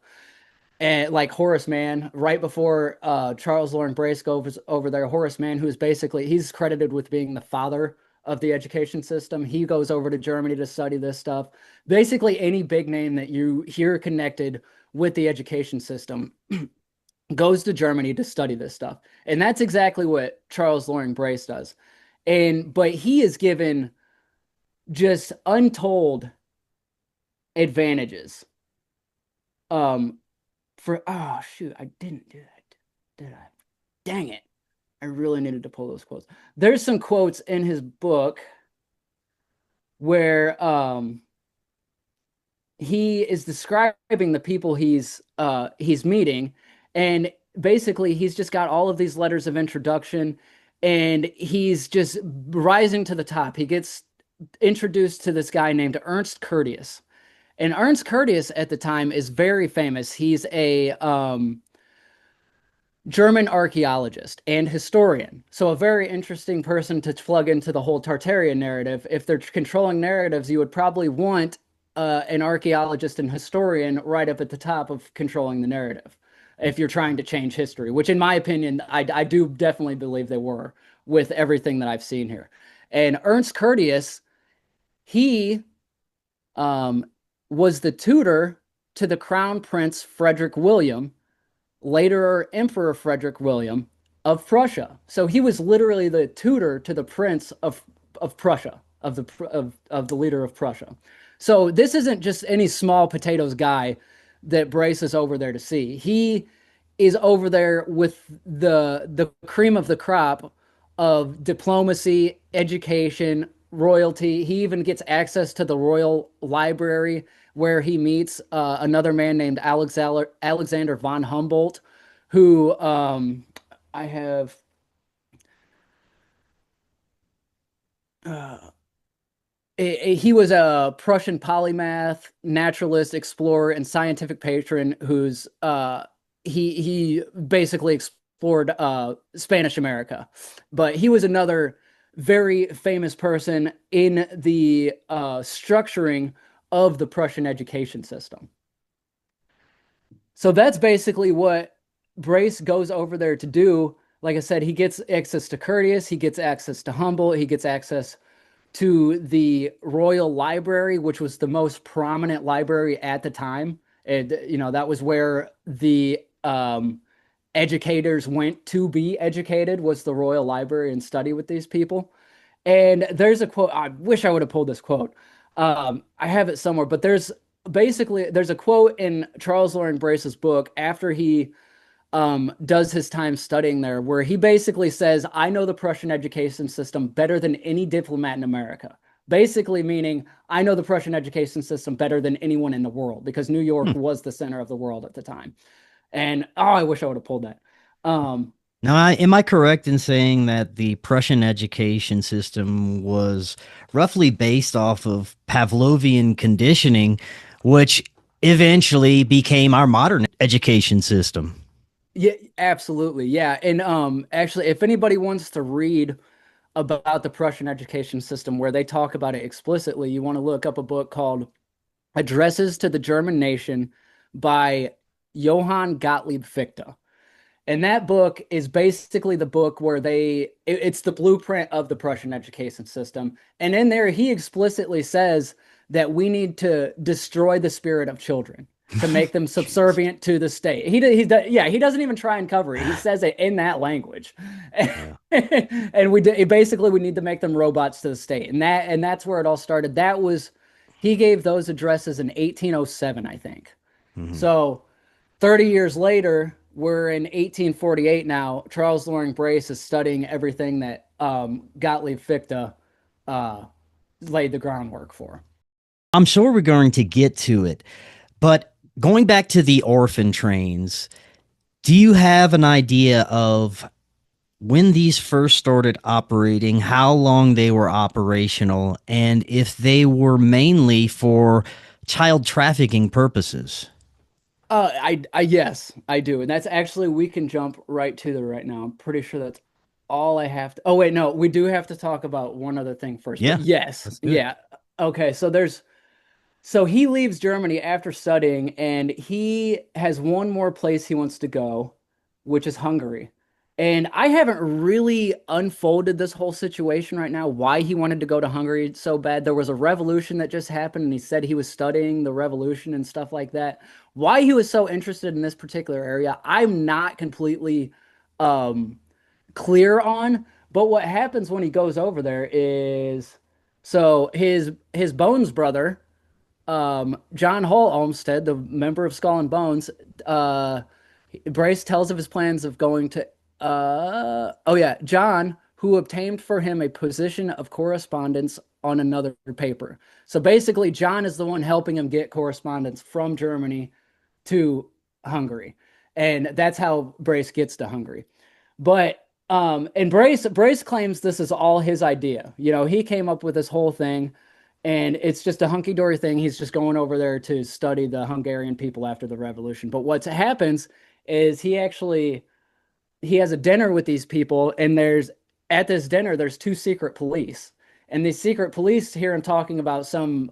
[SPEAKER 3] And like Horace Mann, right before Charles Loring Brace goes over there, Horace Mann, who's basically he's credited with being the father of the education system. He goes over to Germany to study this stuff. Basically, any big name that you hear connected with the education system goes to Germany to study this stuff. And that's exactly what Charles Loring Brace does. But he is given just untold advantages. Oh shoot, I didn't do that, did I? Dang it. I really needed to pull those quotes. There's some quotes in his book where he is describing the people he's meeting, and basically he's just got all of these letters of introduction, and he's just rising to the top. He gets introduced to this guy named Ernst Curtius. And Ernst Curtius at the time is very famous. He's a German archaeologist and historian. So a very interesting person to plug into the whole Tartarian narrative. If they're controlling narratives, you would probably want an archaeologist and historian right up at the top of controlling the narrative if you're trying to change history, which in my opinion, I do definitely believe they were with everything that I've seen here. And Ernst Curtius, he was the tutor to the Crown Prince Frederick William, later Emperor Frederick William of Prussia. So he was literally the tutor to the Prince of Prussia, of the leader of Prussia. So this isn't just any small potatoes guy that Brace is over there to see. He is over there with the cream of the crop of diplomacy, education, royalty. He even gets access to the royal library where he meets another man named Alexander von Humboldt, who I have. Uh, he was a Prussian polymath, naturalist, explorer, and scientific patron who's he basically explored Spanish America. But he was another very famous person in the structuring of the Prussian education system. So that's basically what Brace goes over there to do. Like I said, he gets access to Curtius, he gets access to Humboldt, he gets access to the Royal Library, which was the most prominent library at the time. And, that was where the educators went to be educated, was the Royal Library, and study with these people. And there's a quote. I wish I would have pulled this quote. I have it somewhere, but there's a quote in Charles Loring Brace's book after he does his time studying there, where he basically says, I know the Prussian education system better than any diplomat in America. Basically meaning, I know the Prussian education system better than anyone in the world, because New York was the center of the world at the time. And, I wish I would have pulled that.
[SPEAKER 2] Now, am I correct in saying that the Prussian education system was roughly based off of Pavlovian conditioning, which eventually became our modern education system?
[SPEAKER 3] Yeah, absolutely. Yeah. And actually, if anybody wants to read about the Prussian education system where they talk about it explicitly, you want to look up a book called Addresses to the German Nation by Johann Gottlieb Fichte. And that book is basically the book where it's the blueprint of the Prussian education system. And in there, he explicitly says that we need to destroy the spirit of children to make them subservient to the state. He doesn't even try and cover it. He says it in that language. Yeah. And we need to make them robots to the state. And that's where it all started. He gave those addresses in 1807, I think. Mm-hmm. So 30 years later, we're in 1848 now. Charles Loring Brace is studying everything that Gottlieb Fichte laid the groundwork for.
[SPEAKER 2] I'm sure we're going to get to it, but going back to the orphan trains, Do you have an idea of when these first started operating, how long they were operational, and if they were mainly for child trafficking purposes?
[SPEAKER 3] Yes, I do. And that's actually, we can jump right to there right now. I'm pretty sure that's all I have to. Oh, wait, no, we do have to talk about one other thing first. But
[SPEAKER 2] Yeah,
[SPEAKER 3] yes,
[SPEAKER 2] let's do it.
[SPEAKER 3] yeah. Okay, so he leaves Germany after studying, and he has one more place he wants to go, which is Hungary. And I haven't really unfolded this whole situation right now, why he wanted to go to Hungary so bad. There was a revolution that just happened, and he said he was studying the revolution and stuff like that. Why he was so interested in this particular area, I'm not completely um, clear on. But what happens when he goes over there is, so his Bones brother, John Hull Olmsted, the member of Skull and Bones, uh, Brace tells of his plans of going to, oh yeah, John, who obtained for him a position of correspondence on another paper. So basically, John is the one helping him get correspondence from Germany to Hungary. And that's how Brace gets to Hungary. But and Brace claims this is all his idea. You know, he came up with this whole thing, and it's just a hunky dory thing. He's just going over there to study the Hungarian people after the revolution. But what happens is he has a dinner with these people, and there's at this dinner there's two secret police, and these secret police hear him talking about some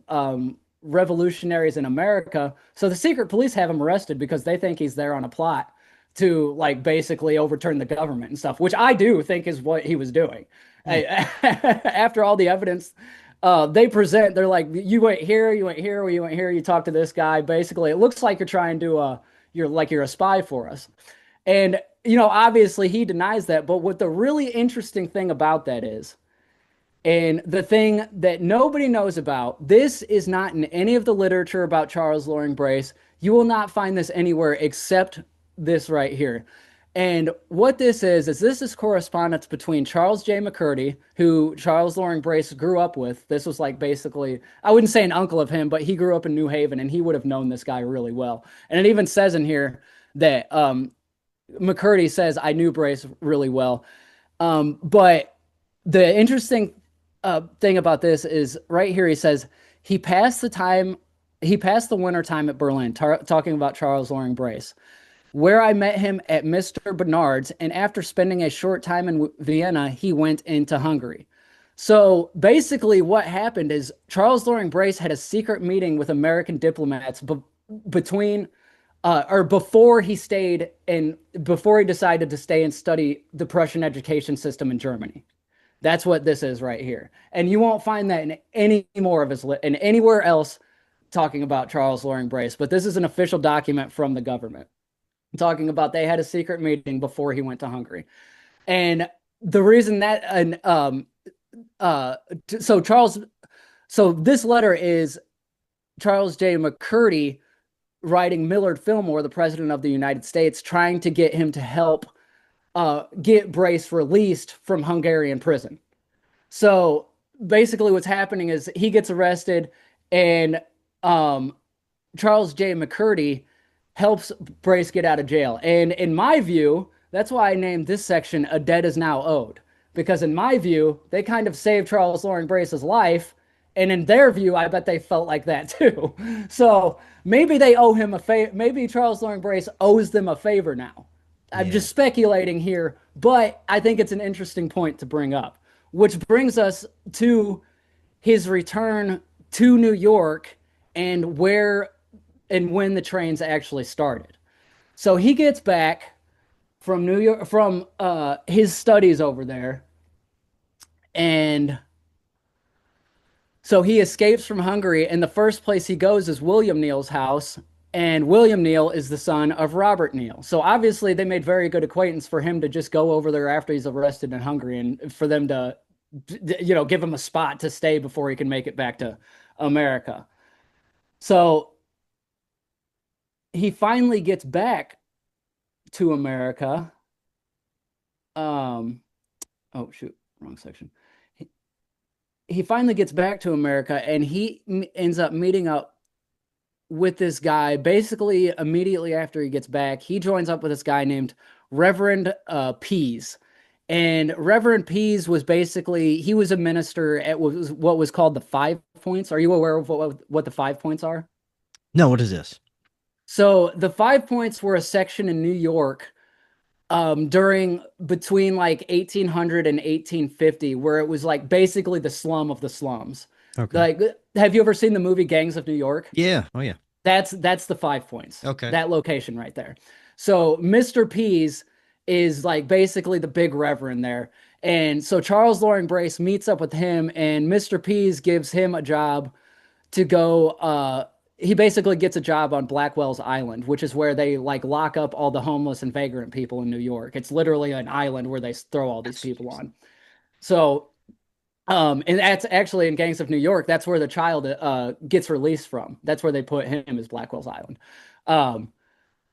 [SPEAKER 3] revolutionaries in America. So the secret police have him arrested because they think he's there on a plot to like basically overturn the government and stuff, which I do think is what he was doing. After all the evidence they present, they're like, you went here, you went here, you went here, you talked to this guy. Basically, it looks like you're trying to you're a spy for us. And you know, obviously he denies that, but what the really interesting thing about that is, and the thing that nobody knows about, this is not in any of the literature about Charles Loring Brace. You will not find this anywhere except this right here. And what this is this is correspondence between Charles J. McCurdy, who Charles Loring Brace grew up with. This was like basically, I wouldn't say an uncle of him, but he grew up in New Haven, and he would have known this guy really well. And it even says in here that McCurdy says, I knew Brace really well. But the interesting thing about this is right here, he says, he passed the winter time at Berlin, talking about Charles Loring Brace, where I met him at Mr. Bernard's, and after spending a short time in Vienna, he went into Hungary. So basically, what happened is Charles Loring Brace had a secret meeting with American diplomats between, or before he stayed and before he decided to stay and study the Prussian education system in Germany. That's what this is right here, and you won't find that in any more of his in anywhere else talking about Charles Loring Brace. But this is an official document from the government talking about they had a secret meeting before he went to Hungary. And the reason that, and so this letter is Charles J. McCurdy writing Millard Fillmore, the president of the United States, trying to get him to help get Brace released from Hungarian prison. So basically what's happening is he gets arrested, and Charles J. McCurdy helps Brace get out of jail. And in my view, that's why I named this section A Debt Is Now Owed. Because in my view, they kind of saved Charles Loring Brace's life. And in their view, I bet they felt like that too. So maybe they owe him a favor. Maybe Charles Loring Brace owes them a favor now. I'm just speculating here, but I think it's an interesting point to bring up. Which brings us to his return to New York and where and when the trains actually started. So he gets back from New York, from his studies over there, and so he escapes from Hungary, and the first place he goes is William Neal's house, and William Neal is the son of Robert Neal. So obviously they made very good acquaintance for him to just go over there after he's arrested in Hungary, and for them to, you know, give him a spot to stay before he can make it back to America. So he finally gets back to America. Oh shoot, wrong section. He finally gets back to America, and he ends up meeting up with this guy. Basically, immediately after he gets back, he joins up with this guy named Reverend Pease. And Reverend Pease was basically, he was a minister at what was called the 5 points. Are you aware of what the 5 points are?
[SPEAKER 2] No, what is this?
[SPEAKER 3] So the 5 points were a section in New York during between like 1800 and 1850, where it was like basically the slum of the slums.
[SPEAKER 2] Okay.
[SPEAKER 3] Like, have you ever seen the movie Gangs of New York?
[SPEAKER 2] Yeah. Oh, yeah.
[SPEAKER 3] That's the 5 points.
[SPEAKER 2] Okay.
[SPEAKER 3] That location right there. So Mr. Pease is like basically the big reverend there. And so Charles Loring Brace meets up with him, and Mr. Pease gives him a job to go he basically gets a job on Blackwell's Island, which is where they like lock up all the homeless and vagrant people in New York. It's literally an island where they throw all these people on. So and that's actually in Gangs of New York. That's where the child gets released from. That's where they put him, as Blackwell's Island.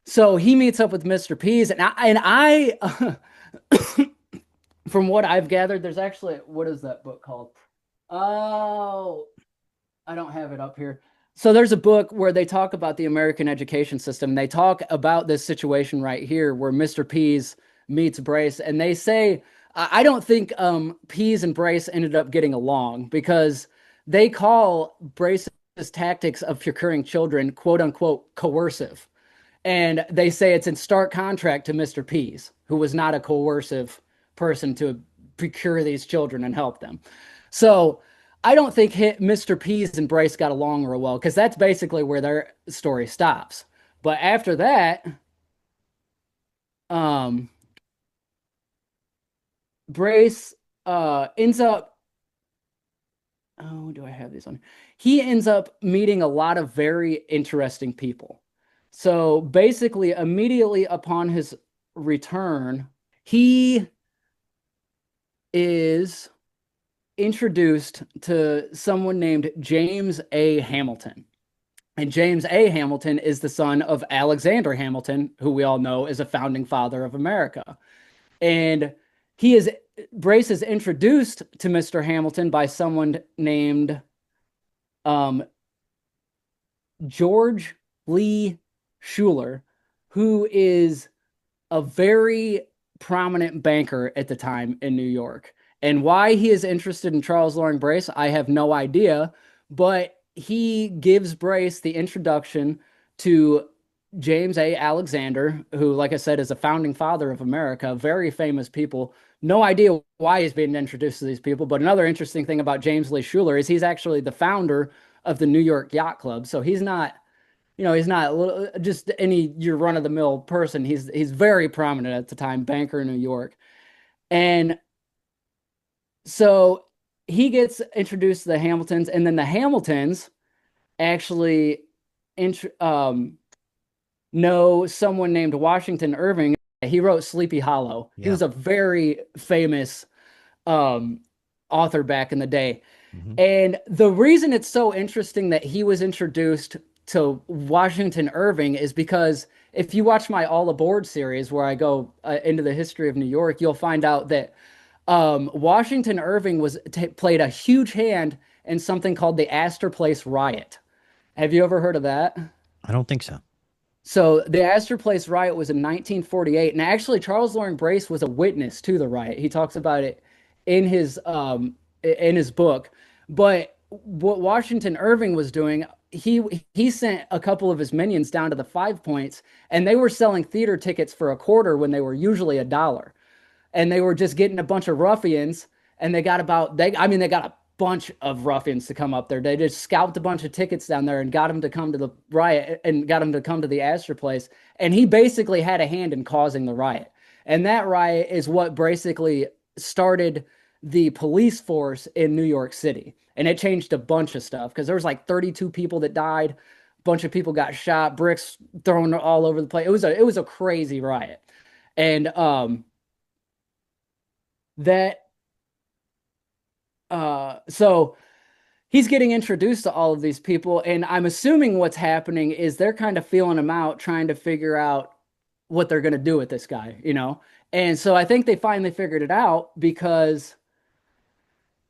[SPEAKER 3] So he meets up with Mr. Pease, and I from what I've gathered, there's actually, what is that book called? Oh, I don't have it up here. So there's a book where they talk about the American education system. They talk about this situation right here where Mr. Pease meets Brace, and they say, I don't think Pease and Brace ended up getting along because they call Brace's tactics of procuring children, quote unquote, coercive. And they say it's in stark contrast to Mr. Pease, who was not a coercive person to procure these children and help them. So I don't think Mr. Pease and Brace got along real well, because that's basically where their story stops. But after that, Brace ends up, oh, do I have these on? He ends up meeting a lot of very interesting people. So basically, immediately upon his return, he is introduced to someone named James A. Hamilton. And James A. Hamilton is the son of Alexander Hamilton, who we all know is a founding father of America. And Brace is introduced to Mr. Hamilton by someone named George Lee Schuler, who is a very prominent banker at the time in New York. And why he is interested in Charles Loring Brace, I have no idea, but he gives Brace the introduction to James A. Alexander, who, like I said, is a founding father of America, very famous people. No idea why he's being introduced to these people, but another interesting thing about James Lee Schuler is he's actually the founder of the New York Yacht Club. So he's not, he's not just any your run-of-the-mill person. He's very prominent at the time, banker in New York. And so he gets introduced to the Hamiltons, and then the Hamiltons actually know someone named Washington Irving. He wrote Sleepy Hollow. Yeah. He was a very famous author back in the day. Mm-hmm. And the reason it's so interesting that he was introduced to Washington Irving is because if you watch my All Aboard series, where I go into the history of New York, you'll find out that Washington Irving played a huge hand in something called the Astor Place riot. Have you ever heard of that?
[SPEAKER 2] I don't think so.
[SPEAKER 3] So the Astor Place riot was in 1948, and actually Charles Loring Brace was a witness to the riot. He talks about it in his book. But what Washington Irving was doing, he sent a couple of his minions down to the 5 Points, and they were selling theater tickets for $0.25 when they were usually $1. And they were just getting a bunch of ruffians, and they got a bunch of ruffians to come up there. They just scalped a bunch of tickets down there and got them to come to the riot and got them to come to the Astor Place. And he basically had a hand in causing the riot. And that riot is what basically started the police force in New York City. And it changed a bunch of stuff because there was like 32 people that died. A bunch of people got shot, bricks thrown all over the place. It was a crazy riot. And so he's getting introduced to all of these people, and I'm assuming what's happening is they're kind of feeling him out, trying to figure out what they're going to do with this guy, And so I think they finally figured it out because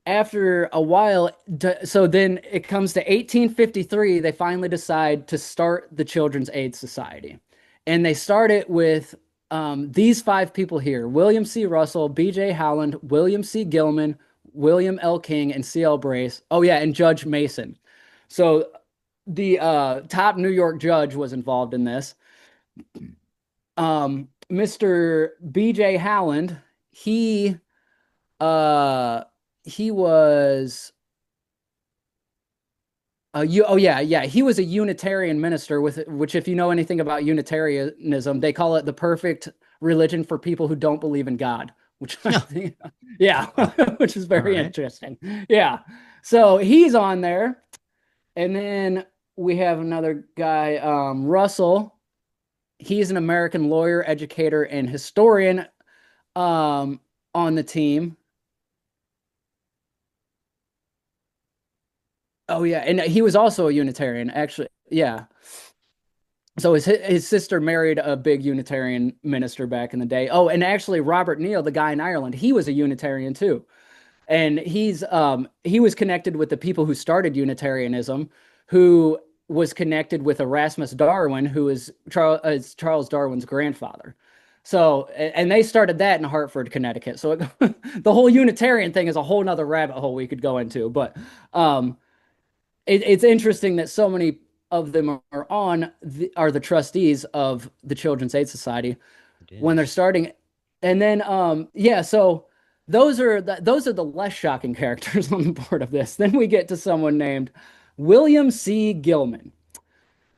[SPEAKER 3] after a while, so then it comes to 1853, they finally decide to start the Children's Aid Society. And they start it with these five people here: William C. Russell, B.J. Howland, William C. Gilman, William L. King, and C.L. Brace. Oh, yeah, and Judge Mason. So the top New York judge was involved in this. Mr. B.J. Howland, he uh he was he was a Unitarian minister, with which, if you know anything about Unitarianism, they call it the perfect religion for people who don't believe in God, which I think, yeah, which is very interesting. Yeah. So he's on there. And then we have another guy, Russell. He's an American lawyer, educator, and historian on the team. Oh yeah, and he was also a Unitarian, actually. Yeah. So his sister married a big Unitarian minister back in the day. Oh, and actually Robert Neal, the guy in Ireland, he was a Unitarian too. And he was connected with the people who started Unitarianism, who was connected with Erasmus Darwin, who is Charles Darwin's grandfather. So, and they started that in Hartford, Connecticut. So the whole Unitarian thing is a whole nother rabbit hole we could go into. But it's interesting that so many of them are the trustees of the Children's Aid Society when they're starting. And then so those are the less shocking characters on the board of this. Then we get to someone named William C. Gilman.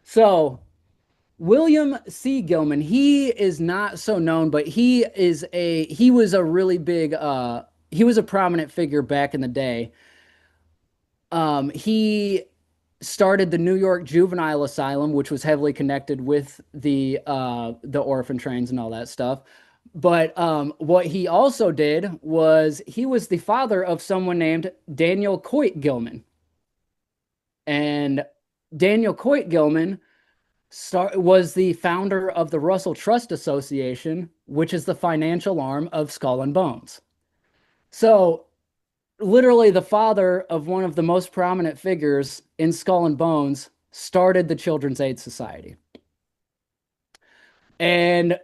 [SPEAKER 3] So William C. Gilman, he is not so known, but he was a really big he was a prominent figure back in the day. He started the New York Juvenile Asylum, which was heavily connected with the orphan trains and all that stuff. But what he also did was he was the father of someone named Daniel Coit Gilman. And Daniel Coit Gilman was the founder of the Russell Trust Association, which is the financial arm of Skull and Bones. So literally the father of one of the most prominent figures in Skull and Bones started the Children's Aid Society. And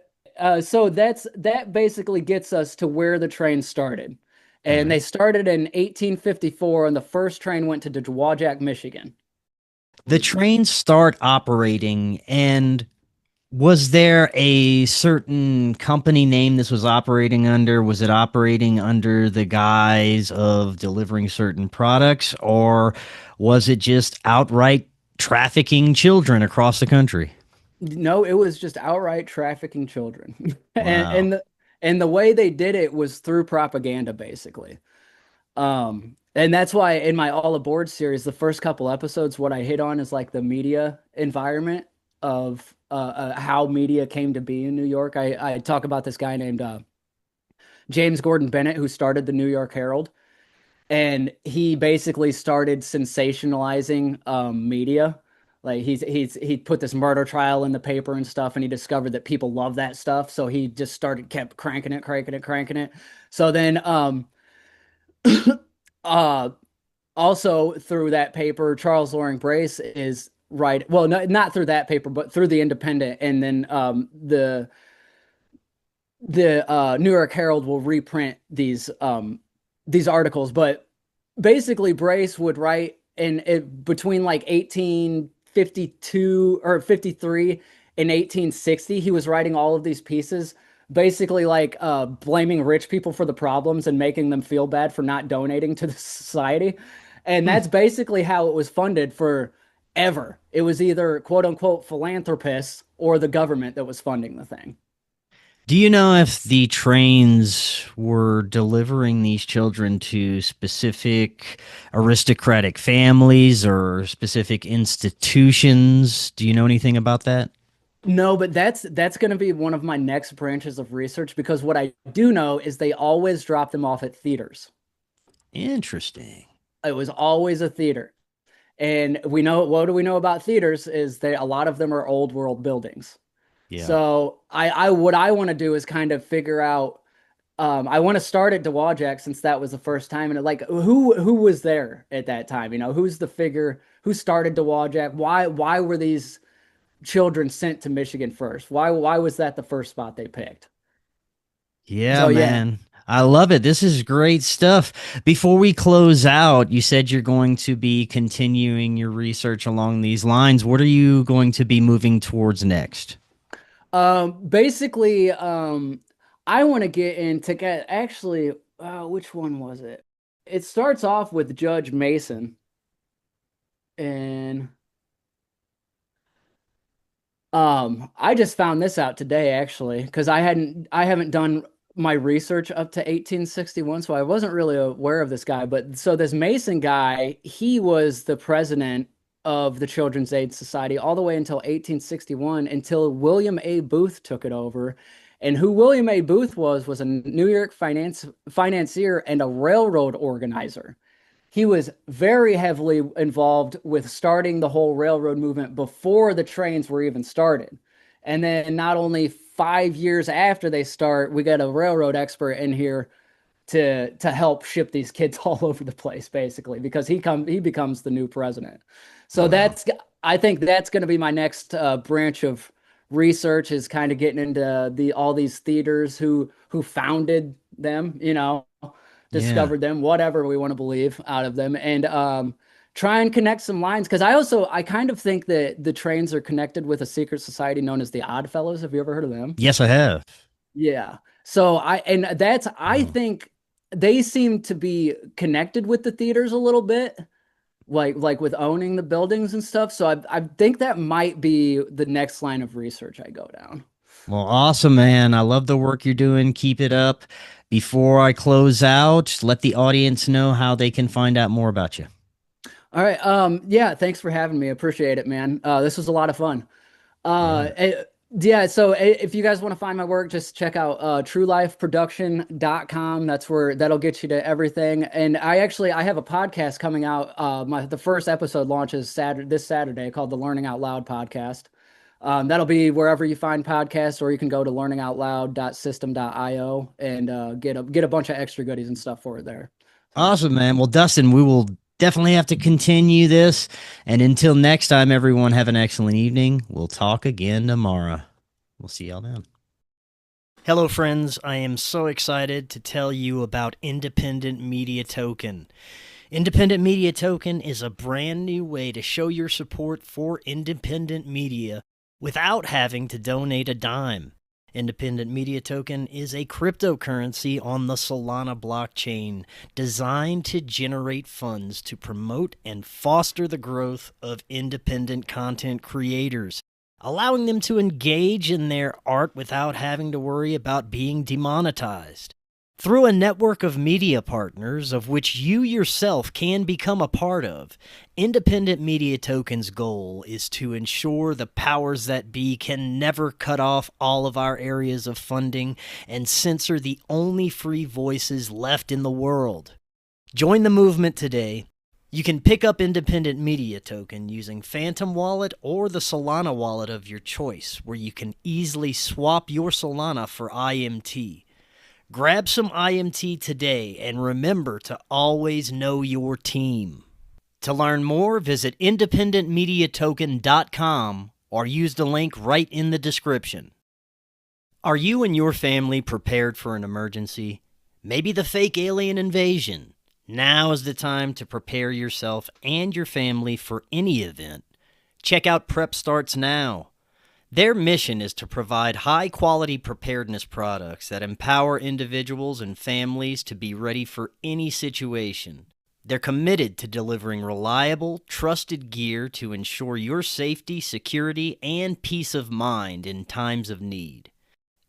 [SPEAKER 3] so that basically gets us to where the train started. And they started in 1854, and the first train went to Dowagiac, Michigan.
[SPEAKER 2] The trains start operating, and was there a certain company name this was operating under? Was it operating under the guise of delivering certain products, or was it just outright trafficking children across the country?
[SPEAKER 3] No, it was just outright trafficking children.
[SPEAKER 2] Wow.
[SPEAKER 3] And the way they did it was through propaganda, basically. And that's why in my All Aboard series, the first couple episodes, what I hit on is like the media environment of how media came to be in New York. I talk about this guy named James Gordon Bennett, who started the New York Herald, and he basically started sensationalizing media. Like he put this murder trial in the paper and stuff, and he discovered that people love that stuff, so he just kept cranking it. So then uh also through that paper, Charles Loring Brace is right. Well, not through that paper, but through the Independent, and then the New York Herald will reprint these articles. But basically, Brace would write between like 1852 or 53 and 1860. He was writing all of these pieces, basically like blaming rich people for the problems and making them feel bad for not donating to the society. And that's basically how it was funded for ever. It was either quote unquote philanthropists or the government that was funding the thing.
[SPEAKER 2] Do you know if the trains were delivering these children to specific aristocratic families or specific institutions? Do you know anything about that?
[SPEAKER 3] No, but that's going to be one of my next branches of research, because what I do know is they always drop them off at theaters.
[SPEAKER 2] Interesting.
[SPEAKER 3] It was always a theater. And what do we know about theaters is a lot of them are old world buildings.
[SPEAKER 2] Yeah.
[SPEAKER 3] So what I want to do is kind of figure out I want to start at Dowagiac since that was the first time. And like, who was there at that time? You know, who's the figure who started Dowagiac? Why were these children sent to Michigan first? Why was that the first spot they picked?
[SPEAKER 2] Yeah,
[SPEAKER 3] So yeah.
[SPEAKER 2] man. I love it. This is great stuff. Before we close out, you said you're going to be continuing your research along these lines. What are you going to be moving towards next?
[SPEAKER 3] Basically, I want to get into actually, which one was it? It starts off with Judge Mason, and I just found this out today actually because I haven't done my research up to 1861, so I wasn't really aware of this guy. But so this Mason guy, he was the president of the Children's Aid Society all the way until 1861, until William A. Booth took it over. And who William A. Booth was a New York financier and a railroad organizer. He was very heavily involved with starting the whole railroad movement before the trains were even started. And then not only 5 years after they start, we got a railroad expert in here to help ship these kids all over the place, basically, because he becomes the new president. So
[SPEAKER 2] Wow.
[SPEAKER 3] I think that's going to be my next branch of research, is kind of getting into all these theaters who founded them, you know,
[SPEAKER 2] Yeah.
[SPEAKER 3] discovered them, whatever we want to believe out of them, and try and connect some lines. Because I kind of think that the trains are connected with a secret society known as the Odd Fellows. Have you ever heard of them?
[SPEAKER 2] Yes, I have.
[SPEAKER 3] Yeah. So I
[SPEAKER 2] Oh.
[SPEAKER 3] think they seem to be connected with the theaters a little bit, like with owning the buildings and stuff. So I think that might be the next line of research I go down.
[SPEAKER 2] Well, awesome, man. I love the work you're doing. Keep it up. Before I close out, let the audience know how they can find out more about you.
[SPEAKER 3] All right. Yeah, thanks for having me. I appreciate it, man. This was a lot of fun.
[SPEAKER 2] Yeah.
[SPEAKER 3] Yeah, so if you guys want to find my work, just check out truelifeproduction.com. That'll get you to everything. And I have a podcast coming out. The first episode launches this Saturday, called the Learning Out Loud podcast. That'll be wherever you find podcasts, or you can go to learningoutloud.system.io and get a bunch of extra goodies and stuff for it there. So,
[SPEAKER 2] Awesome, man. Well, Dustin, we will definitely have to continue this. And until next time, everyone, have an excellent evening. We'll talk again tomorrow. We'll see y'all then. Hello, friends. I am so excited to tell you about Independent Media Token. Independent Media Token is a brand new way to show your support for independent media without having to donate a dime. Independent Media Token is a cryptocurrency on the Solana blockchain designed to generate funds to promote and foster the growth of independent content creators, allowing them to engage in their art without having to worry about being demonetized. Through a network of media partners, of which you yourself can become a part of, Independent Media Token's goal is to ensure the powers that be can never cut off all of our areas of funding and censor the only free voices left in the world. Join the movement today. You can pick up Independent Media Token using Phantom Wallet or the Solana wallet of your choice, where you can easily swap your Solana for IMT. Grab some IMT today, and remember to always know your team. To learn more, visit independentmediatoken.com or use the link right in the description. Are you and your family prepared for an emergency? Maybe the fake alien invasion? Now is the time to prepare yourself and your family for any event. Check out Prep Starts Now. Their mission is to provide high-quality preparedness products that empower individuals and families to be ready for any situation. They're committed to delivering reliable, trusted gear to ensure your safety, security, and peace of mind in times of need.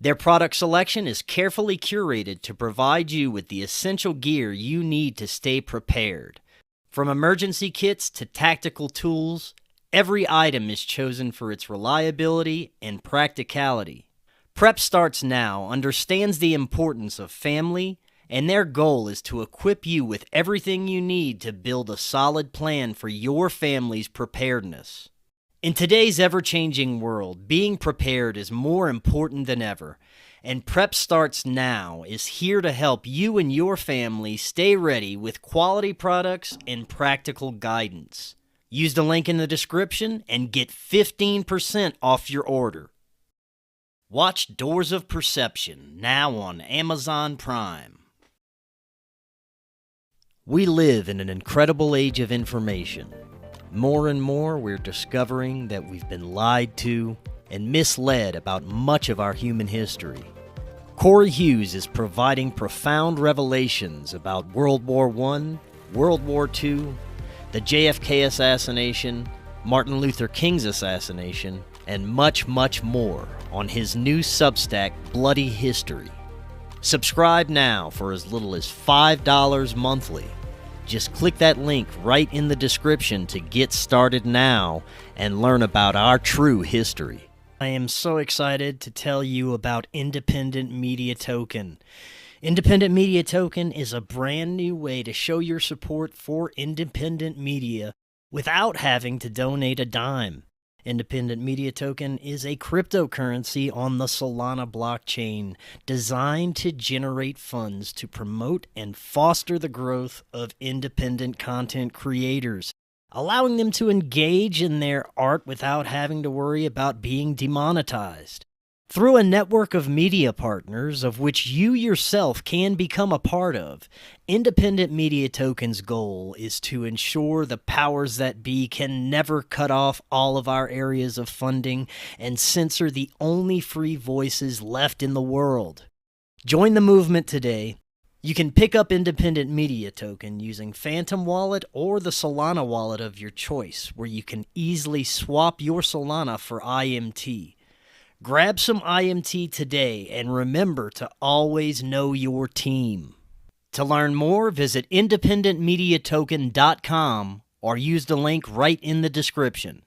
[SPEAKER 2] Their product selection is carefully curated to provide you with the essential gear you need to stay prepared. From emergency kits to tactical tools, every item is chosen for its reliability and practicality. Prep Starts Now understands the importance of family, and their goal is to equip you with everything you need to build a solid plan for your family's preparedness. In today's ever-changing world, being prepared is more important than ever, And Prep Starts Now is here to help you and your family stay ready with quality products and practical guidance. Use the link in the description and get 15% off your order. Watch Doors of Perception now on Amazon Prime. We live in an incredible age of information. More and more, we're discovering that we've been lied to and misled about much of our human history. Cory Hughes is providing profound revelations about World War I, World War II, the JFK assassination, Martin Luther King's assassination, and much, much more on his new Substack, Bloody History. Subscribe now for as little as $5 monthly. Just click that link right in the description to get started now and learn about our true history. I am so excited to tell you about Independent Media Token. Independent Media Token is a brand new way to show your support for independent media without having to donate a dime. Independent Media Token is a cryptocurrency on the Solana blockchain designed to generate funds to promote and foster the growth of independent content creators, allowing them to engage in their art without having to worry about being demonetized. Through a network of media partners, of which you yourself can become a part of, Independent Media Token's goal is to ensure the powers that be can never cut off all of our areas of funding and censor the only free voices left in the world. Join the movement today. You can pick up Independent Media Token using Phantom Wallet or the Solana wallet of your choice, where you can easily swap your Solana for IMT. Grab some IMT today and remember to always know your team. To learn more, visit independentmediatoken.com or use the link right in the description.